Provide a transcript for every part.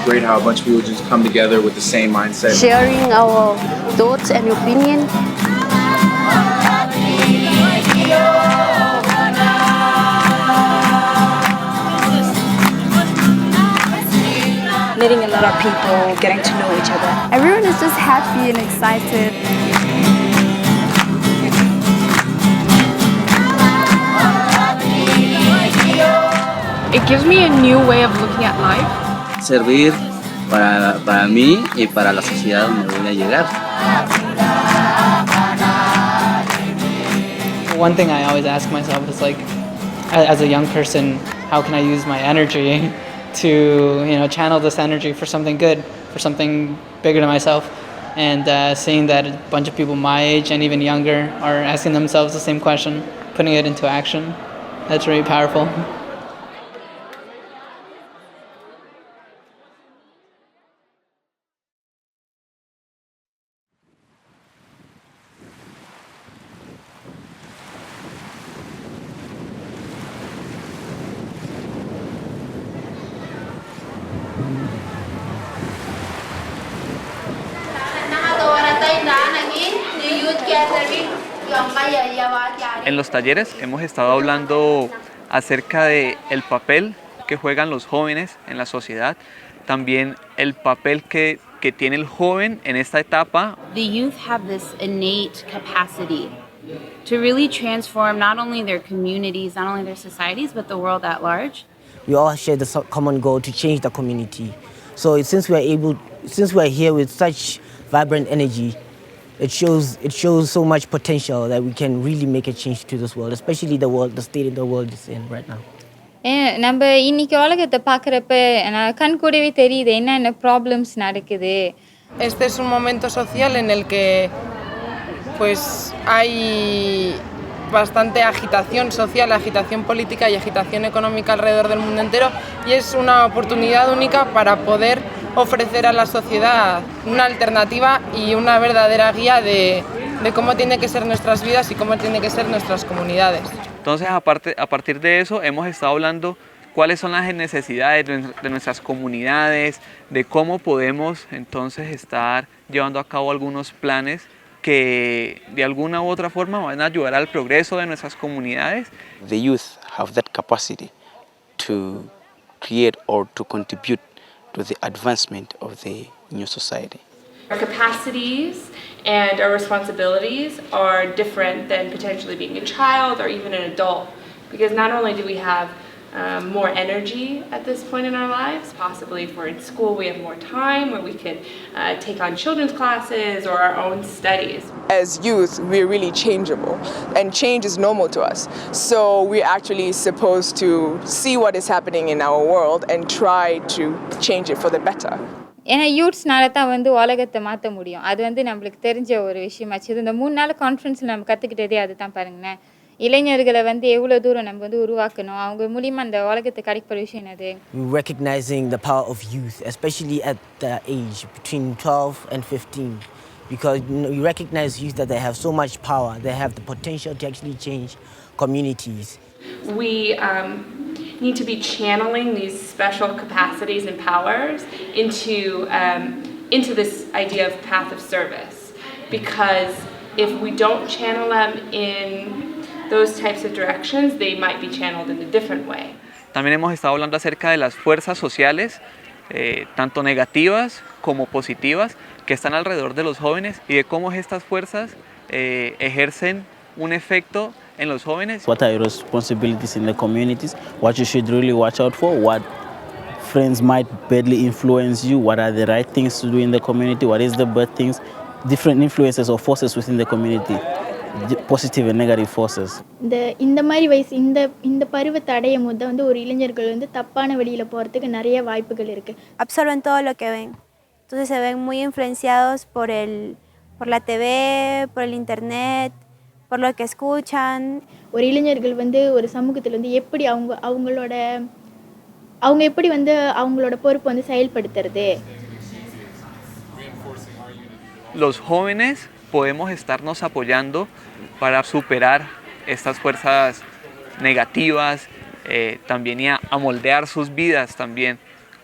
great how a bunch of people just come together with the same mindset. Sharing our thoughts and opinion. Meeting a lot of people, getting to know each other. Everyone is just happy and excited. It gives me a new way of looking at life. Servir para mí y para la sociedad donde voy a llegar. One thing I always ask myself is like, as a young person, how can I use my energy to channel this energy for something good, for something bigger than myself? And seeing that a bunch of people my age and even younger are asking themselves the same question, putting it into action, that's really powerful. En los talleres hemos estado hablando acerca de el papel que juegan los jóvenes en la sociedad, también el papel que tiene el joven en esta etapa. The youth have this innate capacity to really transform not only their communities, not only their societies, but the world at large. We all share the common goal to change the community. So since we are here with such vibrant energy, it shows so much potential that we can really make a change to this world, especially the state the world is in right now. நம்ம இன்னைக்கு உலகத்தை பார்க்குறப்ப கண் கூடவே தெரியுது என்னென்ன problems நடக்குது. Este es un momento social en el que pues hay bastante agitación social, agitación política y agitación económica alrededor del mundo entero, y es una oportunidad única para poder ofrecer a la sociedad una alternativa y una verdadera guía de cómo tienen que ser nuestras vidas y cómo tienen que ser nuestras comunidades. Entonces, a partir de eso, hemos estado hablando cuáles son las necesidades de nuestras comunidades, de cómo podemos entonces estar llevando a cabo algunos planes que de alguna u otra forma van a ayudar al progreso de nuestras comunidades. The youth have that capacity to create or to contribute to the advancement of the new society. Our capacities and our responsibilities are different than potentially being a child or even an adult, because not only do we have more energy at this point in our lives, possibly if we're in school we have more time where we can take on children's classes or our own studies. As youth, we're really changeable, and change is normal to us. So we're actually supposed to see what is happening in our world and try to change it for the better. ஏன்னா யூத்ஸ்னால தான் உலகத்தை மாற்ற முடியும். அது நம்மளுக்கு தெரிஞ்ச ஒரு விஷயமாச்சு. இந்த 3 நாள் கான்ஃபரன்ஸில் நம்ம கற்றுக்கிட்டதே அதுதான் பாருங்களேன். இளைஞர்களை எவ்வளோ தூரம் நம்ம உருவாக்கணும், அவங்க மூலியமா அந்த உலகத்தை கிடைக்கிற விஷயம் என்னது? Recognizing the power of youth, especially at the age between 12 and 15, because we recognize youth that they have so much power, they have the potential to actually change communities. We need to be channeling these special capacities and powers into this idea of path of service, because if we don't channel them in those types of directions, they might be channeled in a different way. También hemos estado hablando acerca de las fuerzas sociales, tanto negativas como positivas, que están alrededor de los jóvenes, y de cómo estas fuerzas ejercen un efecto en los jóvenes. What are your responsibilities in the communities? What you should really watch out for? What friends might badly influence you? What are the right things to do in the community? What is the bad things? Different influences or forces within the community, positive and negative forces. இந்த மாதிரி வயசு இந்த பருவத்தை அடையும் போது ஒரு இளைஞர்கள் தப்பான வழியில போறதுக்கு நிறைய வாய்ப்புகள் இருக்கு. Absorben todo lo que ven. Entonces se ven muy influenciados por la TV, por el internet, por lo que escuchan. ஒரு இளைஞர்கள் ஒரு சமூகத்துல எப்படி அவங்க எப்படி அவங்களோட பொறுப்பு செயல்படுத்துறது. Los jóvenes podemos estarnos apoyando para superar estas fuerzas negativas, también y a moldear sus vidas también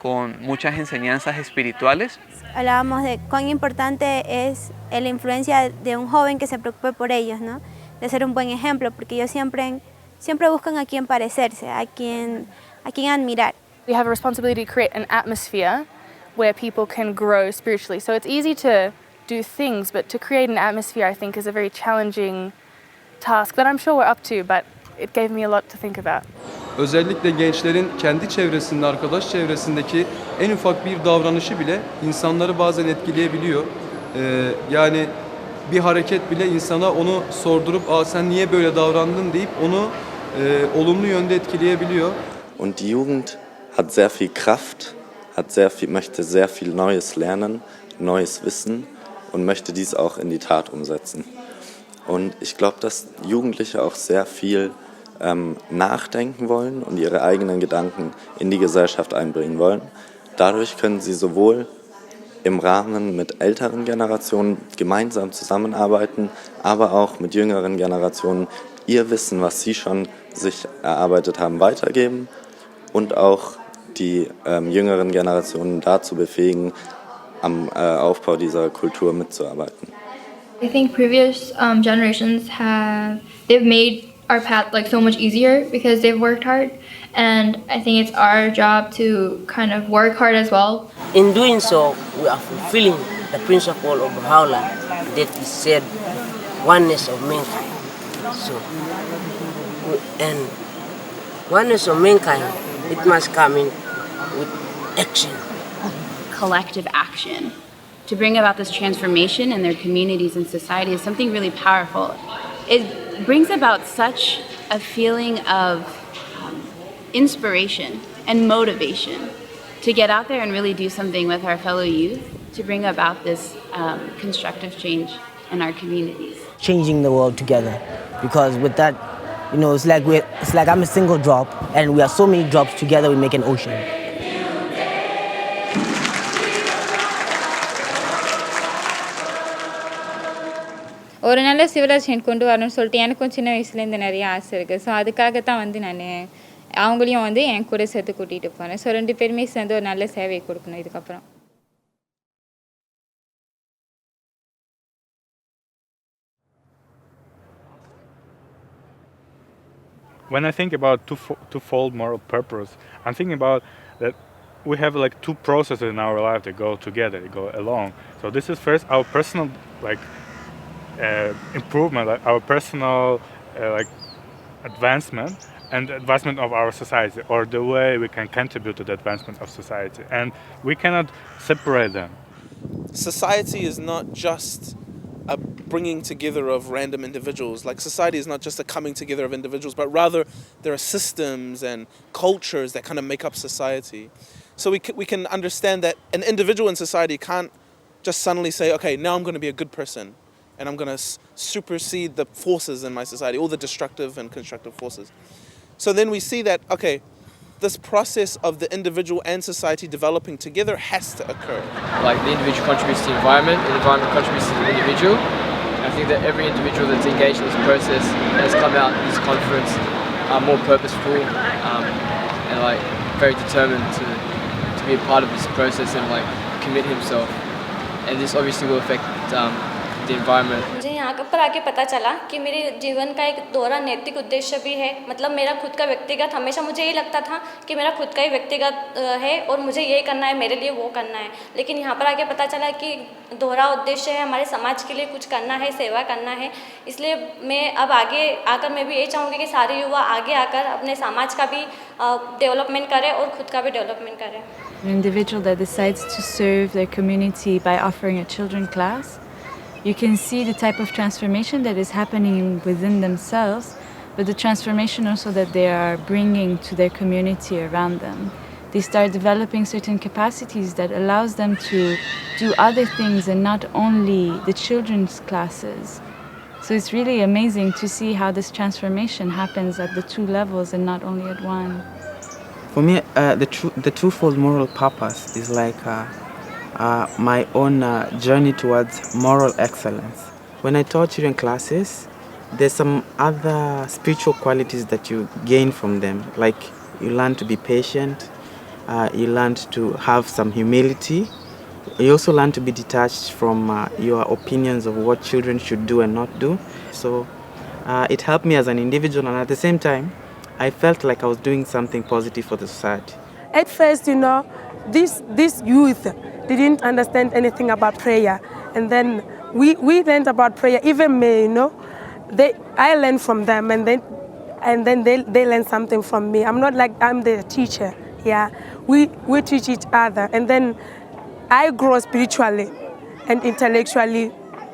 con muchas enseñanzas espirituales. Hablábamos de cuán importante es la influencia de un joven que se preocupe por ellos, ¿no? De ser un buen ejemplo, porque ellos siempre buscan a quién parecerse, a quién admirar. We have a responsibility to create an atmosphere where people can grow spiritually. So it's easy to do things, but to create an atmosphere, I think, is a very challenging task that I'm sure we're up to, but it gave me a lot to think about. Özellikle gençlerin kendi çevresinde, arkadaş çevresindeki en ufak bir davranışı bile insanları bazen etkileyebiliyor. Yani bir hareket bile insana onu sordurup sen niye böyle davrandın deyip onu olumlu yönde etkileyebiliyor. Und die Jugend hat sehr viel Kraft, möchte sehr viel Neues lernen, neues Wissen und möchte dies auch in die Tat umsetzen. Und ich glaube, dass Jugendliche auch sehr viel nachdenken wollen und ihre eigenen Gedanken in die Gesellschaft einbringen wollen. Dadurch können sie sowohl im Rahmen mit älteren Generationen gemeinsam zusammenarbeiten, aber auch mit jüngeren Generationen ihr Wissen, was sie schon sich erarbeitet haben, weitergeben und auch die jüngeren Generationen dazu befähigen, am Aufbau dieser Kultur mitzuarbeiten. I think previous generations they've made our path like so much easier because they've worked hard, and I think it's our job to kind of work hard as well. In doing so, we are fulfilling the principle of Baha'u'llah that is said oneness of mankind. So, and oneness of mankind, it must come in with action. Collective action to bring about this transformation in their communities and society is something really powerful. It brings about such a feeling of inspiration and motivation to get out there and really do something with our fellow youth to bring about this constructive change in our communities. Changing the world together, because with that, it's like I'm a single drop, and we are so many drops together we make an ocean. ஒரு நல்ல civilisation கொண்டு வரணும்னு சொல்லிட்டு எனக்கும் சின்ன வயசுலேருந்து நிறைய ஆசை இருக்குது. ஸோ அதுக்காக தான் வந்து நான் அவங்களையும் வந்து என் கூட சேர்த்து கூட்டிகிட்டு போகிறேன். ஸோ 2 பேருமே சேர்ந்து ஒரு நல்ல சேவை கொடுக்கணும் இதுக்கப்புறம். When I think about twofold moral purpose, I'm thinking about that we have like 2 processes in our life that go together, they go along. So this is first our personal improvement, like our personal advancement and the advancement of our society, or the way we can contribute to the advancement of society, and we cannot separate them. Society is not just a bringing together of random individuals. Like, society is not just a coming together of individuals, but rather there are systems and cultures that kind of make up society. So we can understand that an individual in society can't just suddenly say, okay, now I'm going to be a good person and I'm going to supersede the forces in my society, all the destructive and constructive forces. So then we see that, okay, this process of the individual and society developing together has to occur. Like, the individual contributes to the environment contributes to the individual. I think that every individual that's engaged in this process has come out in this conference more purposeful and like very determined to be a part of this process and like commit himself. And this obviously will affect the environment. मुझे यहाँ पर आके पता चला कि मेरे जीवन का एक दोहरा नैतिक उद्देश्य भी है. मतलब मेरा खुद का व्यक्तिगत, हमेशा मुझे ये लगता था कि मेरा खुद का ही व्यक्तिगत है और मुझे ये करना है, मेरे लिए वो करना है. लेकिन यहाँ पर आके पता चला कि दोहरा उद्देश्य है, हमारे समाज के लिए कुछ करना है, सेवा करना है. इसलिए मैं अब आगे आकर मैं भी ये चाहूँगी कि सारे युवा आगे आकर अपने समाज का भी डेवलपमेंट करें और खुद का भी डेवलपमेंट करें. An individual that decides to serve their community by offering a children class, you can see the type of transformation that is happening within themselves, but the transformation also that they are bringing to their community around them. They start developing certain capacities that allows them to do other things and not only the children's classes. So it's really amazing to see how this transformation happens at the 2 levels and not only at one. For me, the twofold moral purpose is like my own journey towards moral excellence. When I taught children classes, there's some other spiritual qualities that you gain from them. Like, you learn to be patient, You learn to have some humility. You also learn to be detached from your opinions of what children should do and not do. So it helped me as an individual, and at the same time, I felt like I was doing something positive for the society. At first, this youth didn't understand anything about prayer, and then we learned about prayer. Even me, I learned from them, and then they learned something from me. I'm not like I'm the teacher. Yeah, we teach each other, and then I grow spiritually and intellectually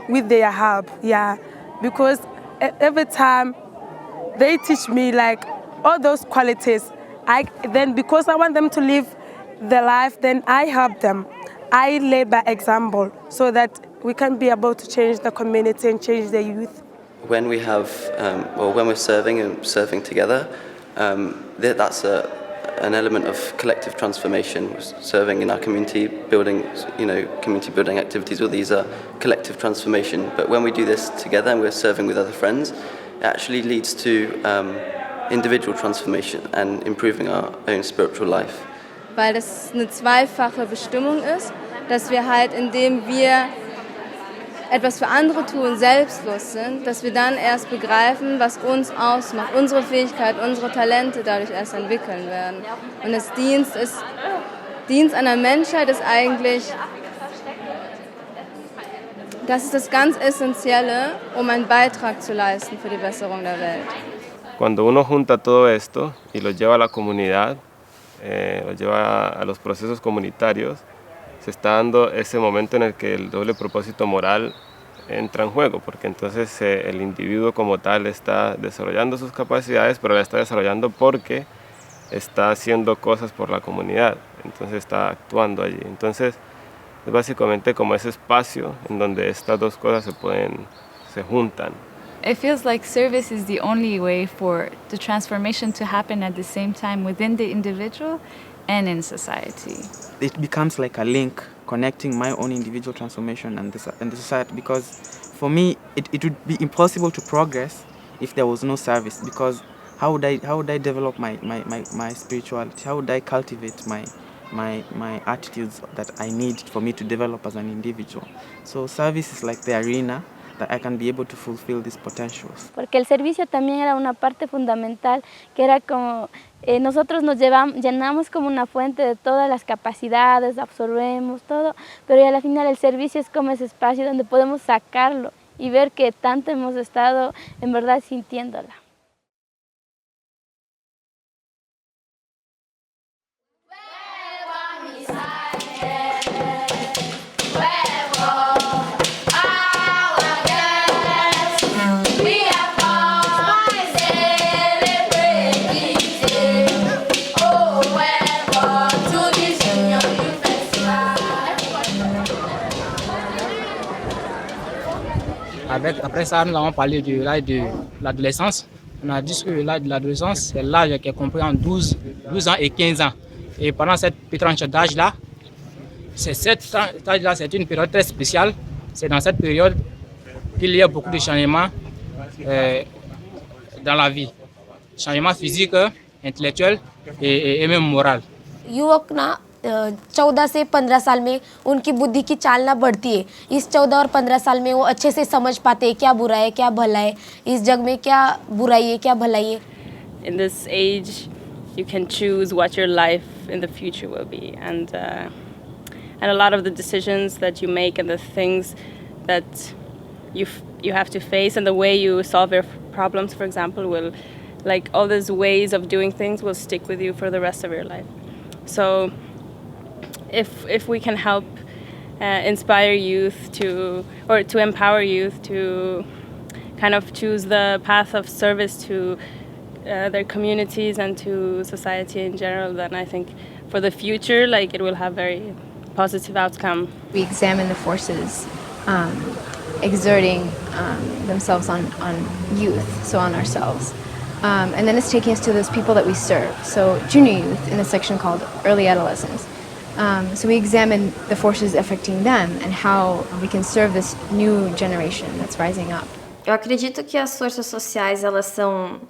with their help. Yeah, because every time they teach me like all those qualities, because I want them to live the life, then I help them. I lead by example so that we can be able to change the community and change the youth. When we have, or when we're serving together, that's an element of collective transformation. Serving in our community, building, community building activities, all these are collective transformation. But when we do this together and we're serving with other friends, it actually leads to individual transformation and improving our own spiritual life. Weil es eine zweifache Bestimmung ist, dass wir halt, indem wir etwas für andere tun, selbstlos sind, dass wir dann erst begreifen, was uns ausmacht, unsere Fähigkeit, unsere Talente dadurch erst entwickeln werden. Und das Dienst einer Menschheit ist eigentlich, das ist das ganz Essentielle, um einen Beitrag zu leisten für die Besserung der Welt. Cuando uno junta todo esto y lo lleva a la comunidad, lo lleva a los procesos comunitarios, se está dando ese momento en el que el doble propósito moral entra en juego, porque entonces el individuo como tal está desarrollando sus capacidades, pero la está desarrollando porque está haciendo cosas por la comunidad, entonces está actuando allí. Entonces es básicamente como ese espacio en donde estas dos cosas se juntan. It feels like service is the only way for the transformation to happen at the same time within the individual and in society. It becomes like a link connecting my own individual transformation and the society, because for me it would be impossible to progress if there was no service, because how would I develop my spirituality? How would I cultivate my attitudes that I need for me to develop as an individual? So service is like the arena that I can be able to fulfill these potentials. Porque el servicio también era una parte fundamental, que era como nosotros nos llenamos como una fuente de todas las capacidades, absorbemos todo, pero al final el servicio es como ese espacio donde podemos sacarlo y ver que tanto hemos estado en verdad sintiéndola. Après ça, nous avons parlé de l'âge de l'adolescence. On a dit que l'âge de l'adolescence, c'est l'âge qui est compris en 12 ans et 15 ans. Et pendant cette tranche d'âge-là, c'est une période très spéciale. C'est dans cette période qu'il y a beaucoup de changements dans la vie. Changements physiques, intellectuels et même moraux. युवक ना 14 से 15 साल में उनकी बुद्धि की चालना बढ़ती है. इस 14 और 15 साल में वो अच्छे से समझ पाते हैं क्या बुरा है क्या भला है, इस जग में क्या बुराई है क्या भलाई है. In this age you can choose what your life in the future will be, and a lot of the decisions that you make and the things that you have to face and the way you solve your problems, for example, will, like, all these ways of doing things will stick with you for the rest of your life. So if we can help inspire youth to empower youth to kind of choose the path of service to their communities and to society in general, then I think for the future, like, it will have very positive outcome. We examine the forces exerting themselves on youth, so on ourselves. And then it's taking us to those people that we serve. So junior youth in a section called early adolescence. So we examine the forces affecting them and how we can serve this new generation that's rising up. Eu acredito que as forças sociais, elas são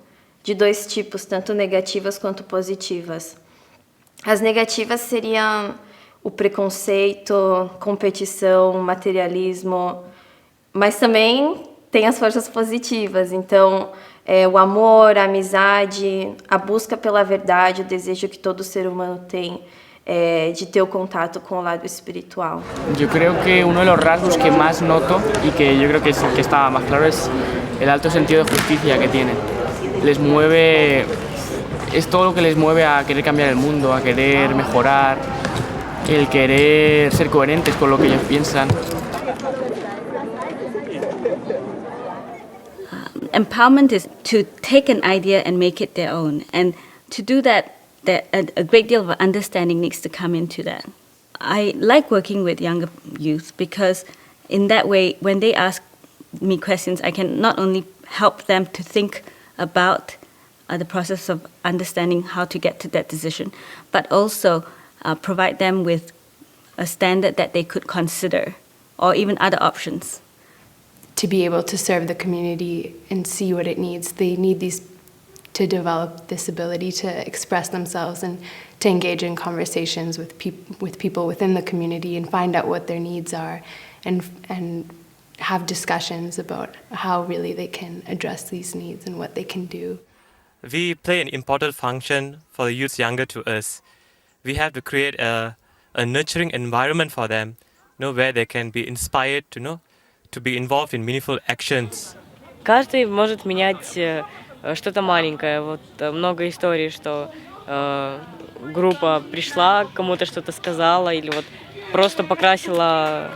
de dois tipos, tanto negativas quanto positivas. As negativas seriam o preconceito, competição, materialismo, mas também tem as forças positivas. Então, o amor, a amizade, a busca pela verdade, o desejo que todo ser humano tem de ter o contato con el lado espiritual. Yo creo que uno de los rasgos que más noto y que yo creo que es el que está más claro es el alto sentido de justicia que tienen. Les mueve, es todo lo que les mueve a querer cambiar el mundo, a querer mejorar, el querer ser coherentes con lo que ellos piensan. Empowerment is to take an idea and make it their own, and to do that a great deal of understanding needs to come into that. I like working with younger youth because in that way, when they ask me questions, I can not only help them to think about the process of understanding how to get to that decision, but also provide them with a standard that they could consider, or even other options. To be able to serve the community and see what it needs, they need these to develop this ability to express themselves and to engage in conversations with people within the community and find out what their needs are and have discussions about how really they can address these needs and what they can do. We play an important function for the youths younger to us. We have to create a nurturing environment for them, where they can be inspired to be involved in meaningful actions. Каждый может менять что-то маленькое. Вот много историй, что группа пришла, кому-то что-то сказала, или вот просто покрасила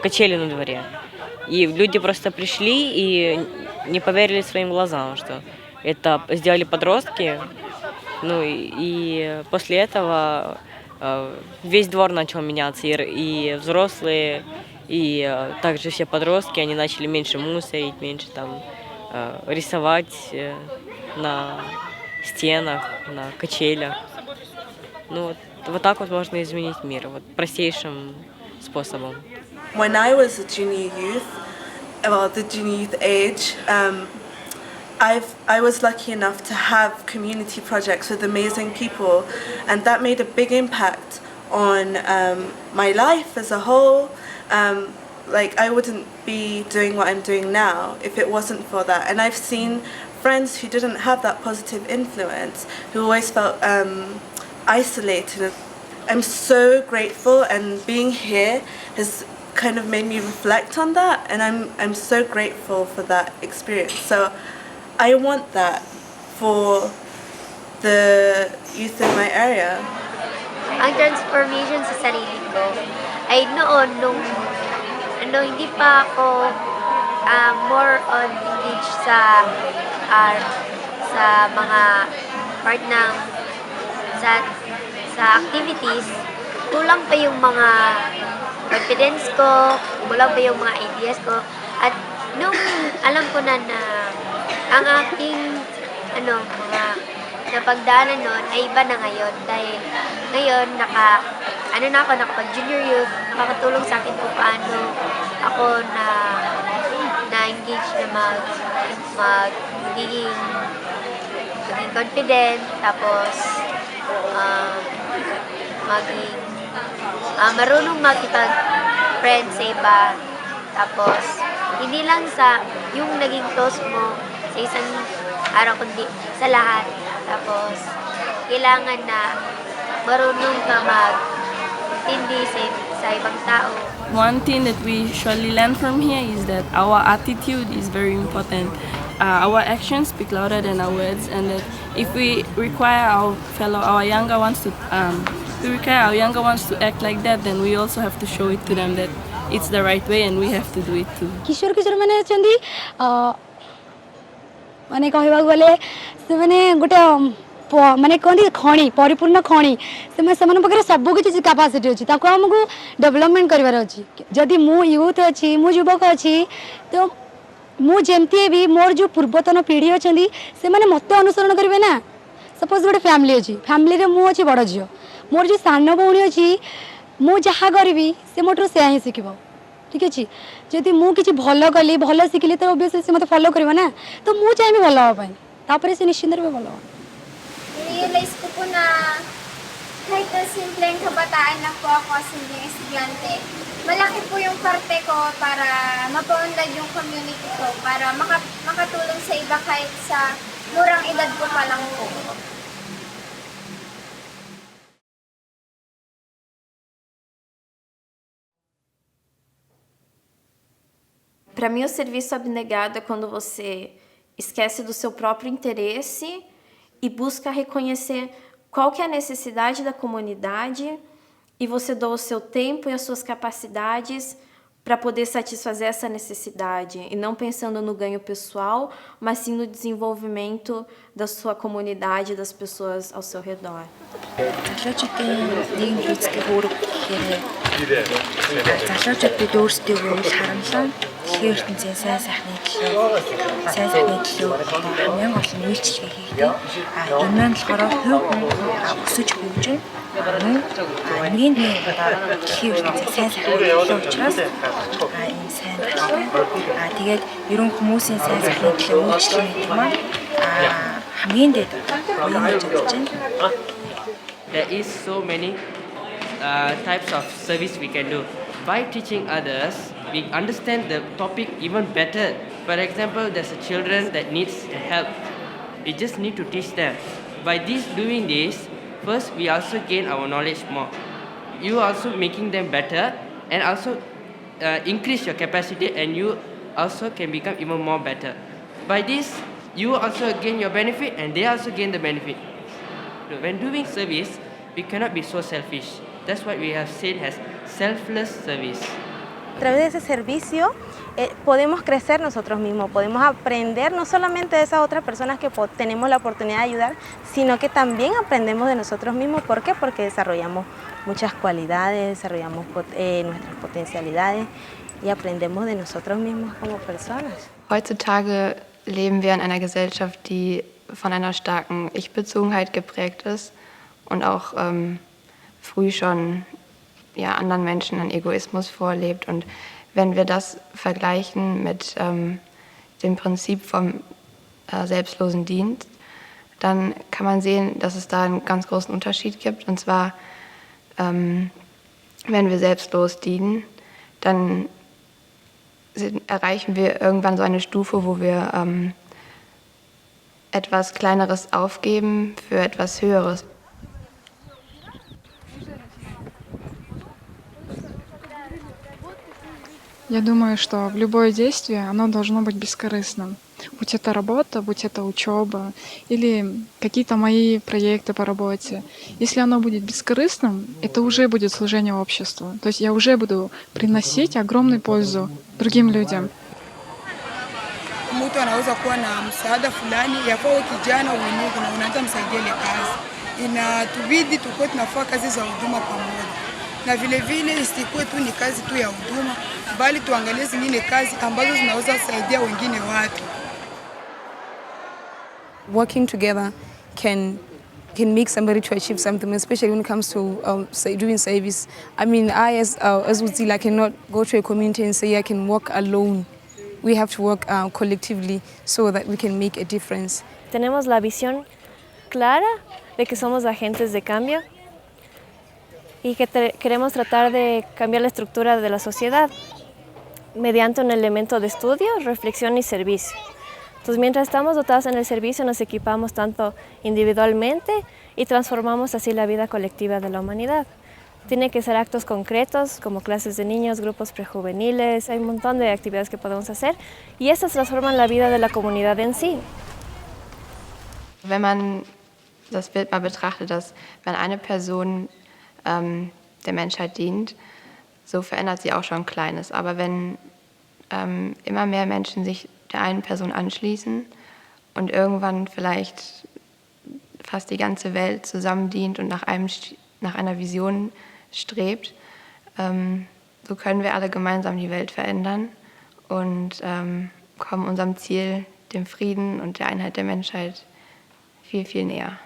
качели на дворе. И люди просто пришли и не поверили своим глазам, что это сделали подростки. И после этого весь двор начал меняться, и взрослые, и также все подростки, они начали меньше мусорить, меньше там рисовать на стенах, на качелях. Вот так вот можно изменить мир, вот простейшим способом. When I was a junior youth, the junior youth age, I was lucky enough to have community projects with amazing people, and that made a big impact on my life as a whole. I wouldn't be doing what I'm doing now if it wasn't for that. And I've seen friends who didn't have that positive influence, who always felt isolated. I'm so grateful, and being here has kind of made me reflect on that, and I'm so grateful for that experience. So I want that for the youth in my area. Ang transformation sa sarili ko ay noon nung hindi pa ako more on engaged sa mga part ng sa activities, kulang pa yung mga confidence ko, kulang pa yung mga ideas ko, at nung alam ko na ang aking mga napagdaanan nun ay iba na ngayon, dahil ngayon nakapag junior youth, nakakatulong sa akin kung paano ako na-engage na magiging confident, tapos marunong makipag-friend sa iba, tapos hindi lang sa yung naging close mo sa isang araw, kundi sa lahat. Tapos kailangan na marunong ka mag-intindi sa ibang tao. One thing that we surely learn from here is that our attitude is very important. Our actions speak louder than our words, and that if we require our younger ones to act like that, then we also have to show it to them that it's the right way and we have to do it too. किशोर माने अछंदी माने कहबा गले से माने गोटे माने कहंदी खणी परिपूर्ण खणी से मन पकरे सब किछि कैपेसिटी अछि ताको हमकु डेवलपमेंट करबार अछि जदी मु यूथ अछि मु युवक अछि तो मु जेमती भी मोर जो पूर्वतन पीढ़ी अछंदी से माने मते अनुसरण करबे ना सपोज गोटे फैमिली अछि फैमिली रे मु अछि बड़ जियो मोर जो सान भौणी अछि मु जहा करबी से मोटर से ही सिखबो ठीक अछि जदी मु किछि भलो कली भलो सिखली तो ऑब्वियसली से मते फॉलो करबो ना तो मु चाहि भी भलो हो पई तापरे से निश्चित रे भलो रियलाइज को po na kahit na simpleng kabataan lang po ako, simpleng estudyante, malaki po yung parte ko para mapaunlad yung community ko, para makatulong sa iba kahit sa murang edad ko pa lang po. Para mim, o serviço abnegado é quando você esquece do seu próprio interesse e busca reconhecer qual que é a necessidade da comunidade e você doa o seu tempo e as suas capacidades para poder satisfazer essa necessidade e não pensando no ganho pessoal, mas sim no desenvolvimento da sua comunidade, das pessoas ao seu redor. Тэгэхээр ертөнцийн сайн сайхны төлөө хамгийн гол нь үйлчлэгээ хийдэг. Энэ маань болохоор хувь өсөж хөгжин хамгийн тэгэхээр ертөнцийн сайн сайхны төлөө учраас энэ сайн байна. Тэгээд ерөн хүмүүсийн сайн сайхны төлөө үйлчлэгээ хийдэг маань хамгийн дэд үеийн гэж бодож байна. There is so many types of service we can do. By teaching others, we understand the topic even better. For example, there's a children that needs help. We just need to teach them. By doing this, first we also gain our knowledge more. You also making them better and also increase your capacity and you also can become even more better. By this, you also gain your benefit and they also gain the benefit. When doing service, we cannot be so selfish. That's what we have said as selfless service. A través de ese servicio podemos crecer nosotros mismos, podemos aprender no solamente de esas otras personas que tenemos la oportunidad de ayudar, sino que también aprendemos de nosotros mismos. ¿Por qué? Porque desarrollamos muchas cualidades, desarrollamos nuestras potencialidades y aprendemos de nosotros mismos como personas. Heutzutage leben wir in einer Gesellschaft, die von einer starken Ich-Bezogenheit geprägt ist und auch früh schon anderen Menschen einen Egoismus vorlebt. Und wenn wir das vergleichen mit dem Prinzip vom selbstlosen Dienst, dann kann man sehen, dass es da einen ganz großen Unterschied gibt. Und zwar, wenn wir selbstlos dienen, dann erreichen wir irgendwann so eine Stufe, wo wir etwas Kleineres aufgeben für etwas Höheres. Я думаю, что любое действие, оно должно быть бескорыстным. Будь это работа, будь это учеба или какие-то мои проекты по работе. Если оно будет бескорыстным, это уже будет служение обществу. То есть я уже буду приносить огромную пользу другим людям. Mtu anaweza kuwa na msaada fulani, yafaa kijana uinuke na unaanza msaidia ile kazi. Inatubidi tukue tunafanya kazi za huduma pamoja. Na vile vile isikuwe tu ni kazi tu ya huduma, bali tuangalie zingine kazi ambazo zinaweza kusaidia wengine watu. Working together can make somebody to achieve something, especially when it comes to doing service. I mean, I as Uzila cannot go to a community and say I can work alone. We have to work collectively so that we can make a difference. Tenemos la visión clara de que somos agentes de cambio y que queremos tratar de cambiar la estructura de la sociedad mediante un elemento de estudio, reflexión y servicio. Entonces, mientras estamos dotados en el servicio, nos equipamos tanto individualmente y transformamos así la vida colectiva de la humanidad. Tienen que ser actos concretos, como clases de niños, grupos prejuveniles, hay un montón de actividades que podemos hacer y estas transforman la vida de la comunidad en sí. Wenn man das Bild mal betrachtet, dass wenn eine Person der Menschheit dient, so verändert sie auch schon Kleines. Aber wenn immer mehr Menschen sich der einen Person anschließen und irgendwann vielleicht fast die ganze Welt zusammen dient und nach einer Vision strebt, so können wir alle gemeinsam die Welt verändern und kommen unserem Ziel, dem Frieden und der Einheit der Menschheit, viel, viel näher.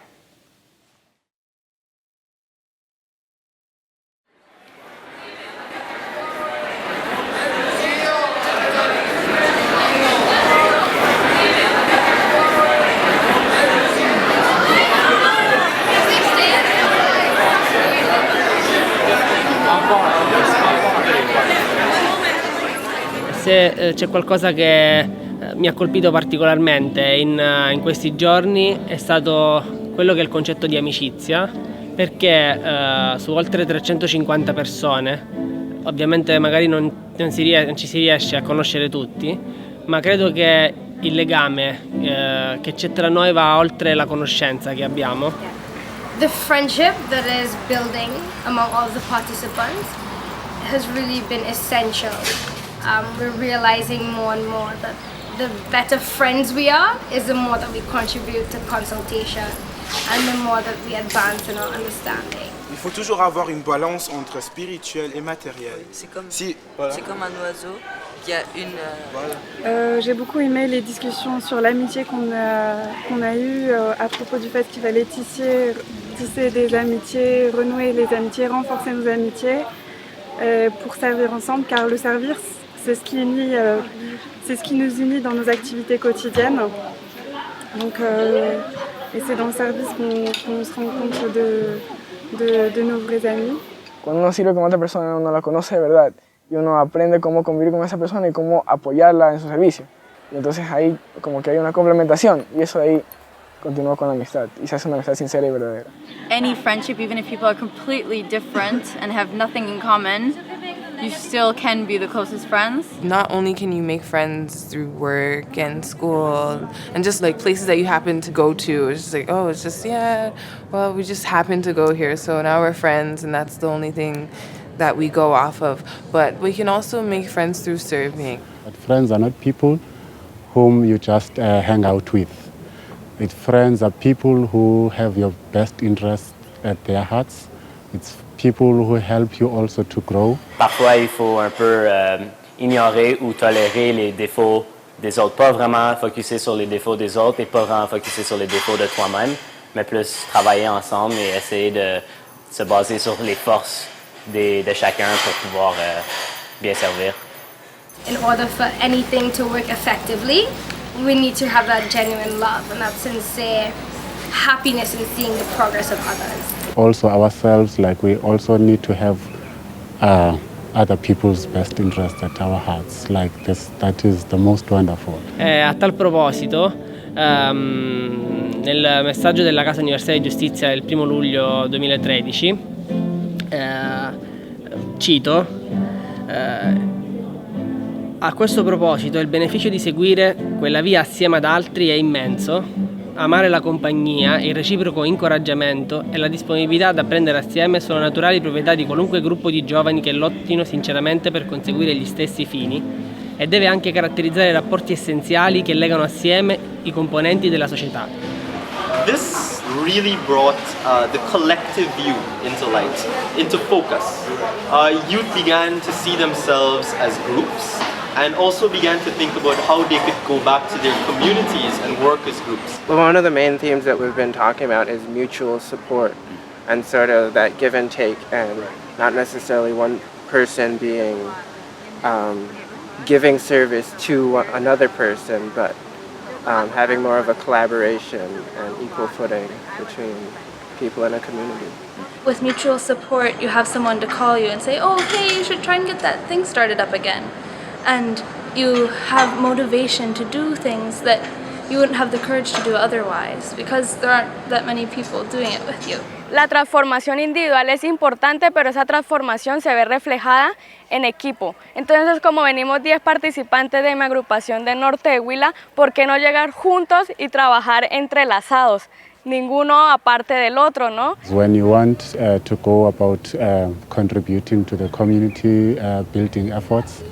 Se c'è qualcosa che mi ha colpito particolarmente in questi giorni è stato quello che è il concetto di amicizia, perché su oltre 350 persone, ovviamente magari non ci si riesce a conoscere tutti, ma credo che il legame che c'è tra noi va oltre la conoscenza che abbiamo. The friendship that is building among all the participants has really been essential. We're realizing more and more that the better friends we are is the more that we contribute to consultation and the more that we advance in our understanding. Il faut toujours avoir une balance entre spirituel et matériel. C'est comme un oiseau qui a une... J'ai beaucoup aimé les discussions sur l'amitié qu'on a eues à propos du fait qu'il fallait tisser des amitiés, renouer les amitiés, renforcer nos amitiés pour servir ensemble, car le servir, c'est ce qui unit, c'est ce qui nous unit dans nos activités quotidiennes. Donc, et c'est dans le service qu'on se rend compte de nos vrais amis. Cuando uno sirve con otra persona, uno la conoce de verdad y uno aprende cómo convivir con esa persona y cómo apoyarla en su servicio. Y entonces ahí como que hay una complementación y eso de ahí continúa con la amistad y se hace una amistad sincera y verdadera. Any friendship, even if people are completely different and have nothing in common, you still can be the closest friends. Not only can you make friends through work and school and just like places that you happen to go to, it's just like, oh, it's just, yeah, well, we just happen to go here, so now we're friends and that's the only thing that we go off of. But we can also make friends through serving. But friends are not people whom you just hang out with. It's friends are people who have your best interests at their hearts. It's people who help you also to grow. Parfois, il faut un peu ignorer ou tolérer les défauts des autres. Pas vraiment focuser sur les défauts des autres et pas vraiment focuser sur les défauts de toi-même, mais plus travailler ensemble et essayer de se baser sur les forces de chacun pour pouvoir bien servir. In order for anything to work effectively, we need to have that genuine love and that sincere happiness in seeing the progress of others. Also ourselves, like we also need to have other people's best interests at our hearts. Like this, that is the most wonderful. A tal proposito, nel messaggio della Casa Universal de Justicia del 1 luglio 2013, cito, a questo proposito il beneficio di seguire quella via assieme ad altri è immenso. Amare la compagnia, il reciproco incoraggiamento e la disponibilità ad apprendere assieme sono naturali proprietà di qualunque gruppo di giovani che lottino sinceramente per conseguire gli stessi fini e deve anche caratterizzare i rapporti essenziali che legano assieme i componenti della società. This really brought the collective view into light, into focus. Youth began to see themselves as groups and also began to think about how they could go back to their communities and work as groups. Well, one of the main themes that we've been talking about is mutual support and sort of that give and take, and not necessarily one person being giving service to another person, but having more of a collaboration and equal footing between people in a community. With mutual support, you have someone to call you and say, oh, hey, you should try and get that thing started up again. And you have motivation to do things that you wouldn't have the courage to do otherwise because there aren't that many people doing it with you. La transformación individual es importante, pero esa transformación se ve reflejada en equipo. Entonces, como venimos 10 participantes de mi agrupación de Norte de Huila, ¿por qué no llegar juntos y trabajar entrelazados? Ninguno aparte del otro, ¿no? When you want to go about contributing to the community building efforts,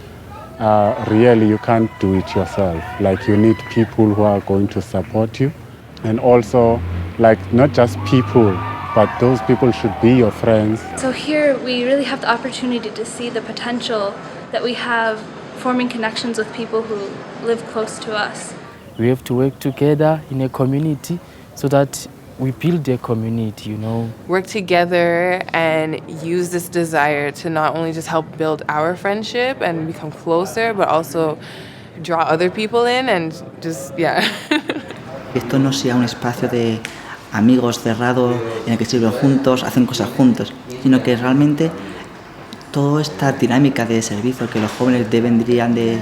really you can't do it yourself. Like you need people who are going to support you, and also like not just people, but those people should be your friends. So here we really have the opportunity to see the potential that we have forming connections with people who live close to us. We have to work together in a community so that we build a community, you know. Work together and use this desire to not only just help build our friendship and become closer, but also draw other people in and just, yeah. Esto no sea un espacio de amigos cerrado en el que sirven juntos, hacen cosas juntos, sino que realmente toda esta dinámica de servicio que los jóvenes deberían de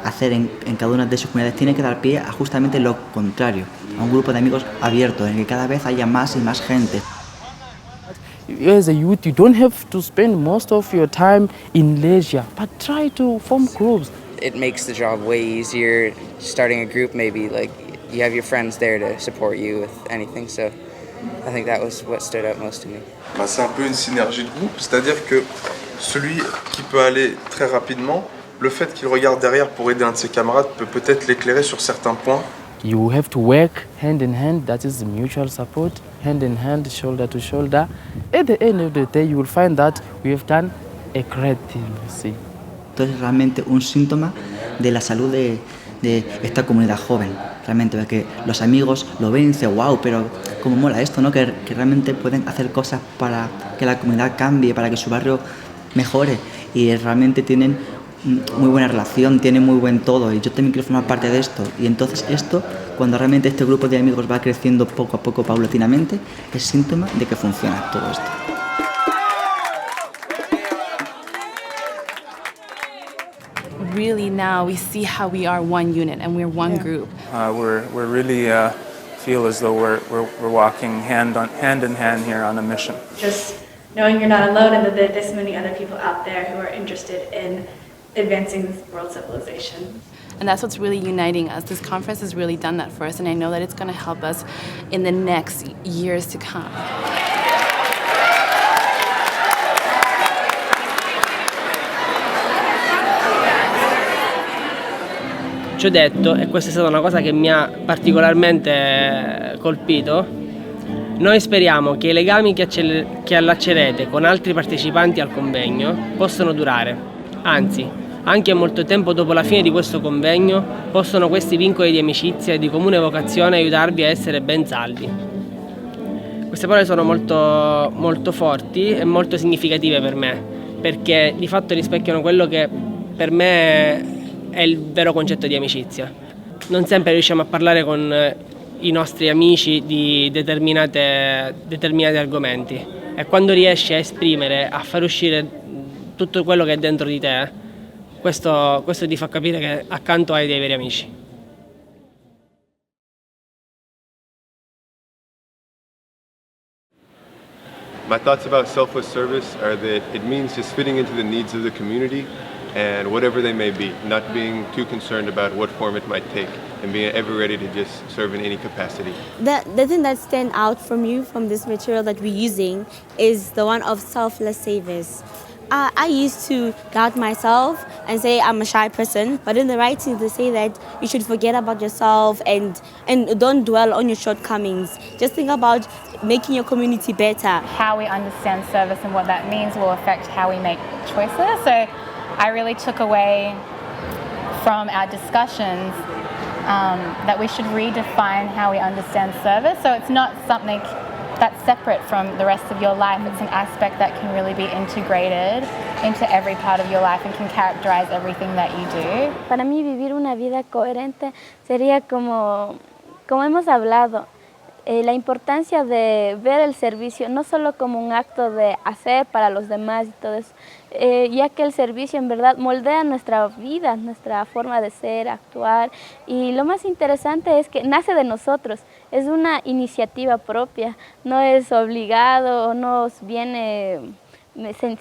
hacer en cada una de sus comunidades tiene que dar pie a justamente lo contrario, a un grupo de amigos abierto, en el que cada vez haya más y más gente. As a youth, you don't have to spend most of your time in leisure, but try to form groups. It makes the job way easier. Starting a group, maybe like you have your friends there to support you with anything. So I think that was what stood out most to me. C'est un peu une synergie de groupe, c'est-à-dire que celui qui peut aller très rapidement, le fait qu'il regarde derrière pour aider un de ses camarades peut peut-être l'éclairer sur certains points. You have to work hand in hand, that is the mutual support, hand in hand, shoulder to shoulder. At the end of the day, you will find that we have done a great thing, you see. Esto es realmente un síntoma de la salud de esta comunidad joven, realmente, porque los amigos lo ven y dicen, wow, pero cómo mola esto, ¿no? Que realmente pueden hacer cosas para que la comunidad cambie, para que su barrio mejore, y realmente tienen muy buena relación, tienen muy buen todo, y yo también quiero formar parte de esto. Y entonces esto, cuando realmente este grupo de amigos va creciendo poco a poco, paulatinamente, es síntoma de que funciona todo esto. Really now we see how we are one unit and we're one group. We're really feel as though we're walking hand in hand here on a mission. Just knowing you're not alone and that there are this many other people out there who are interested in advancing world civilization. And that's what's really uniting us. This conference has really done that for us, and I know that it's going to help us in the next years to come. Ciò detto, e questa è stata una cosa che mi ha particolarmente colpito, noi speriamo che i legami che allaccerete con altri partecipanti al convegno possano durare, anzi, anche molto tempo dopo la fine di questo convegno, possono questi vincoli di amicizia e di comune vocazione aiutarvi a essere ben saldi. Queste parole sono molto, molto forti e molto significative per me, perché di fatto rispecchiano quello che per me è il vero concetto di amicizia. Non sempre riusciamo a parlare con i nostri amici di determinati argomenti, e quando riesci a esprimere, a far uscire tutto quello che è dentro di te, questo ti fa capire che accanto hai dei veri amici. My thoughts about selfless service are that it means just fitting into the needs of the community and whatever they may be, not being too concerned about what form it might take, and being ever ready to just serve in any capacity. The thing that stands out from you, from this material that we're using, is the one of selfless service. I used to doubt myself and say I'm a shy person, but in the writing they say that you should forget about yourself and don't dwell on your shortcomings. Just think about making your community better. How we understand service and what that means will affect how we make choices. So I really took away from our discussions that we should redefine how we understand service. So it's not something that's separate from the rest of your life. It's an aspect that can really be integrated into every part of your life and can characterize everything that you do. Para mí vivir una vida coherente sería como hemos hablado, la importancia de ver el servicio no solo como un acto de hacer para los demás y todo eso, ya que el servicio en verdad moldea nuestra vida, nuestra forma de ser, actuar, y lo más interesante es que nace de nosotros, es una iniciativa propia, no es obligado, no viene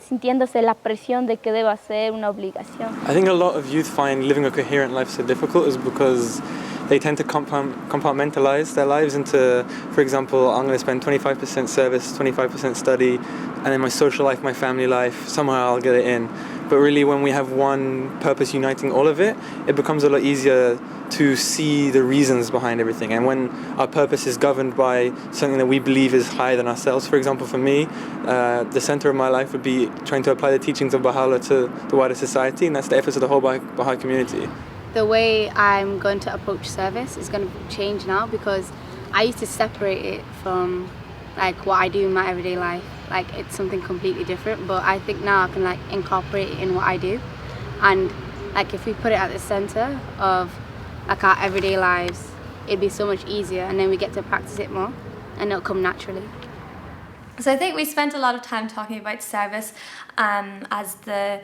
sintiéndose la presión de que deba ser una obligación. I think a lot of youth find living a coherent life so difficult is because they tend to compartmentalize their lives into, for example, I'm going to spend 25% service, 25% study, and then my social life, my family life, somehow I'll get it in. But really when we have one purpose uniting all of it, it becomes a lot easier to see the reasons behind everything. And when our purpose is governed by something that we believe is higher than ourselves, for example, for me, the center of my life would be trying to apply the teachings of Baha'u'llah to the wider society, and that's the efforts of the whole Baha'i community. The way I'm going to approach service is going to change now, because I used to separate it from like what I do in my everyday life. Like it's something completely different, but I think now I can like incorporate it in what I do, and like if we put it at the center of like our everyday lives, it'd be so much easier, and then we get to practice it more and it'll come naturally. So I think we spent a lot of time talking about service as the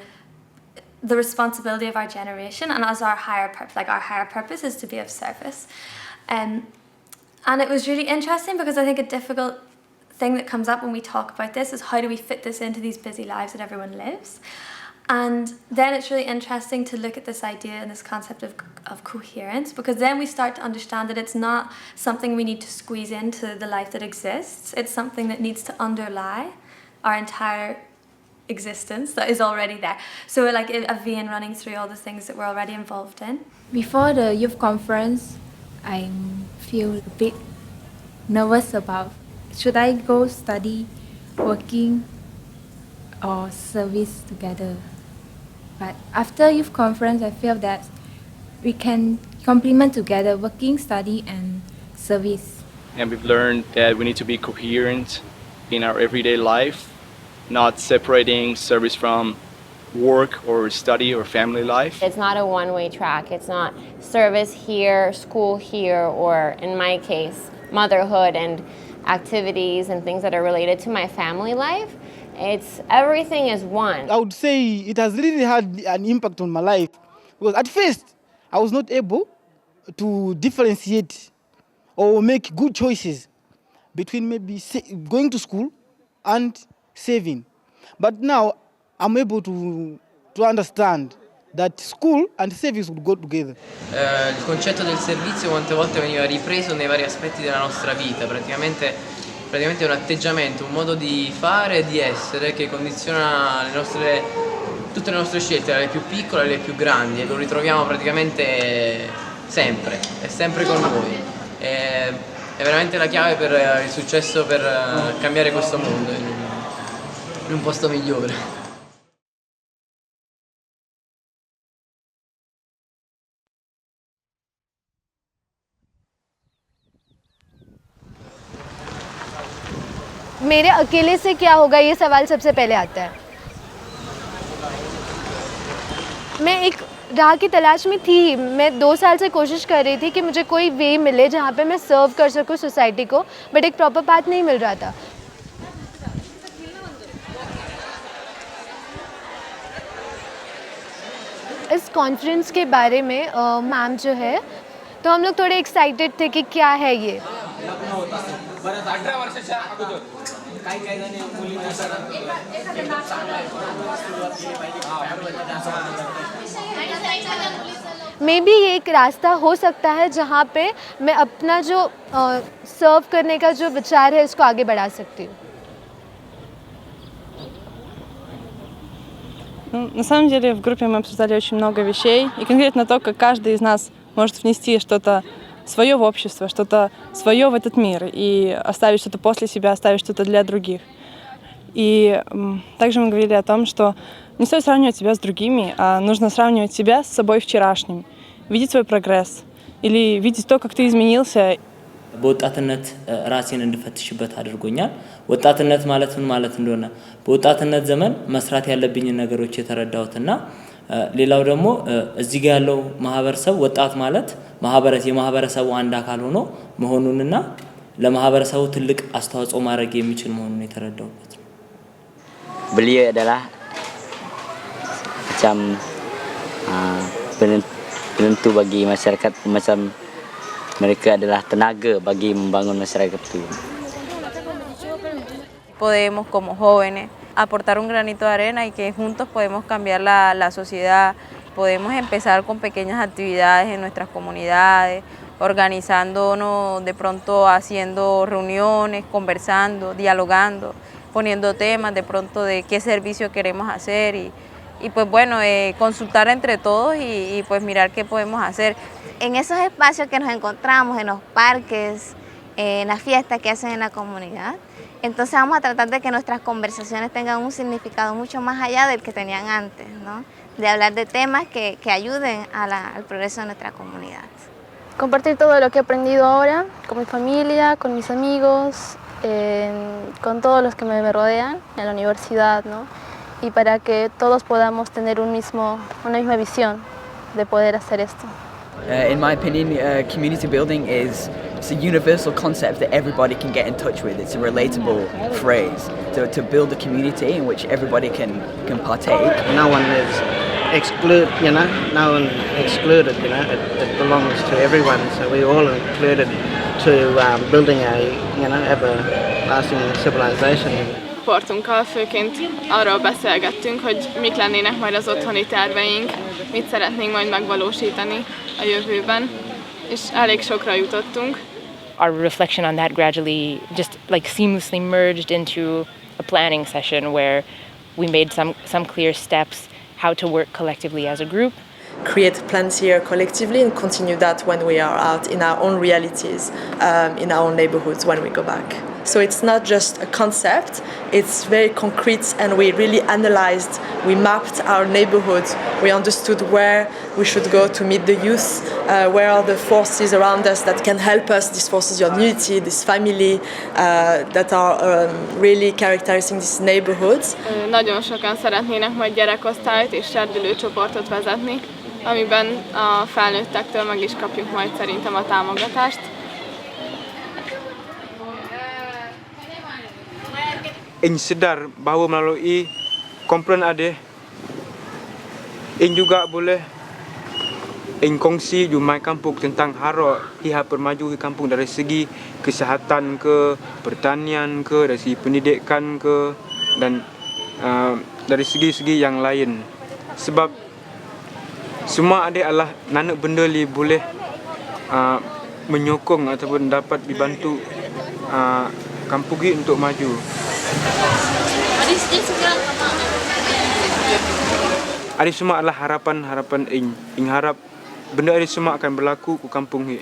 responsibility of our generation and as our higher purpose. Like our higher purpose is to be of service. And it was really interesting because I think a difficult thing that comes up when we talk about this is how do we fit this into these busy lives that everyone lives. And then it's really interesting to look at this idea and this concept of coherence, because then we start to understand that it's not something we need to squeeze into the life that exists. It's something that needs to underlie our entire existence that is already there. So like a vein running through all the things that we're already involved in. Before the youth conference, I feel a bit nervous about should I go study, working, or service together. But after youth conference, I feel that we can complement together working, study, and service. And we've learned that we need to be coherent in our everyday life, not separating service from work or study or family life. It's not a one-way track. It's not service here, school here, or in my case, motherhood and activities and things that are related to my family life. It's everything is one. I would say it has really had an impact on my life because at first I was not able to differentiate or make good choices between maybe going to school and saving. But now I'm able to understand that school and service would go together. Il concetto del servizio quante volte veniva ripreso nei vari aspetti della nostra vita, praticamente è un atteggiamento, un modo di fare e di essere che condiziona tutte le nostre scelte, le più piccole e le più grandi, e lo ritroviamo praticamente sempre, è sempre con noi. È veramente la chiave per il successo, per cambiare questo mondo in un posto migliore. मेरे अकेले से क्या होगा ये सवाल सबसे पहले आता है। मैं एक राह की तलाश में थी। मैं 2 साल से कोशिश कर रही थी कि मुझे कोई वे मिले जहाँ पे मैं सर्व कर सकूँ सोसाइटी को, बट एक प्रॉपर पाथ नहीं मिल रहा था। इस कॉन्फ्रेंस के बारे में मैम जो है, तो हम लोग थोड़े एक्साइटेड थे कि क्या है ये। मे बी ये एक रास्ता हो सकता है जहाँ पे मैं अपना जो सर्व करने का जो विचार है इसको आगे बढ़ा सकती हूँ। На самом деле в группе мы обсуждали очень много вещей, и конкретно то, как каждый из нас может внести что-то свое в общество, что-то свое в этот мир, и оставить что-то после себя, оставить что-то для других. И также мы говорили о том, что не стоит сравнивать себя с другими, а нужно сравнивать себя с собой вчерашним, видеть свой прогресс или видеть то, как ты изменился. በወጣትነት ራሴን እንድፈትሽበት አድርጎኛል። ወጣትነት ማለት ምን ማለት እንደሆነ በወጣትነት ዘመን መስራት ያለብኝ ነገሮች የተረዳሁትና ሌላው ደግሞ እዚህ ጋር ያለው ማህበረሰብ ወጣት ማለት የማህበረሰቡ አንድ አካል ሆኖ መሆኑንና ለማህበረሰቡ ትልቅ አስተዋጽኦ ማድረግ የሚችል መሆኑን የተረዳሁበት ነው። Beliau adalah macam penentu bagi masyarakat, macam mereka adalah tenaga bagi membangun masyarakat itu. Podemos como jóvenes aportar un granito de arena y que juntos podemos cambiar la sociedad. Podemos empezar con pequeñas actividades en nuestras comunidades, organizándonos de pronto haciendo reuniones, conversando, dialogando, poniendo temas de pronto de qué servicio queremos hacer y pues bueno, consultar entre todos y pues mirar qué podemos hacer. En esos espacios que nos encontramos, en los parques, en las fiestas que hacen en la comunidad, entonces vamos a tratar de que nuestras conversaciones tengan un significado mucho más allá del que tenían antes, ¿no? De hablar de temas que ayuden al progreso de nuestra comunidad. Compartir todo lo que he aprendido ahora con mi familia, con mis amigos, con todos los que me rodean en la universidad, ¿no? Y para que todos podamos tener una misma visión de poder hacer esto. In my opinion, community building is it's a universal concept that everybody can get in touch with. It's a relatable phrase to build a community in which everybody can partake. No one is excluded, no one excluded, it belongs to everyone, so we're all included to building a, everlasting civilization. Portunkkal főként arról beszélgettünk, hogy mik lennének majd az otthoni terveink, mit szeretnénk majd megvalósítani a jövőben, és elég sokra jutottunk. Our reflection on that gradually just like seamlessly merged into a planning session where we made some clear steps how to work collectively as a group. Create plans here collectively and continue that when we are out in our own realities, in our own neighborhoods when we go back. So it's not just a concept, it's very concrete, and we really analyzed, we mapped our neighborhoods, we understood where we should go to meet the youth, where are the forces around us that can help us, these forces of unity, this family that are really characterizing these neighborhoods. Nagyon sokan szeretnének majd gyerekosztályt és serdülőcsoportot vezetni, amiben a felnőttektől meg is kapjuk majd szerintem a támogatást. Ing sedar bahawa melalui komplain ada, ing juga boleh ing kongsi jumai kampung tentang hara pihak permaju di kampung dari segi kesihatan ke, pertanian ke, dari segi pendidikan ke, dan dari segi-segi yang lain. Sebab semua ada adalah nanak benda li boleh menyokong ataupun dapat dibantu kampung ini untuk maju. Ada semua adalah harapan ing harap benda ini semua akan berlaku ke kampung ini,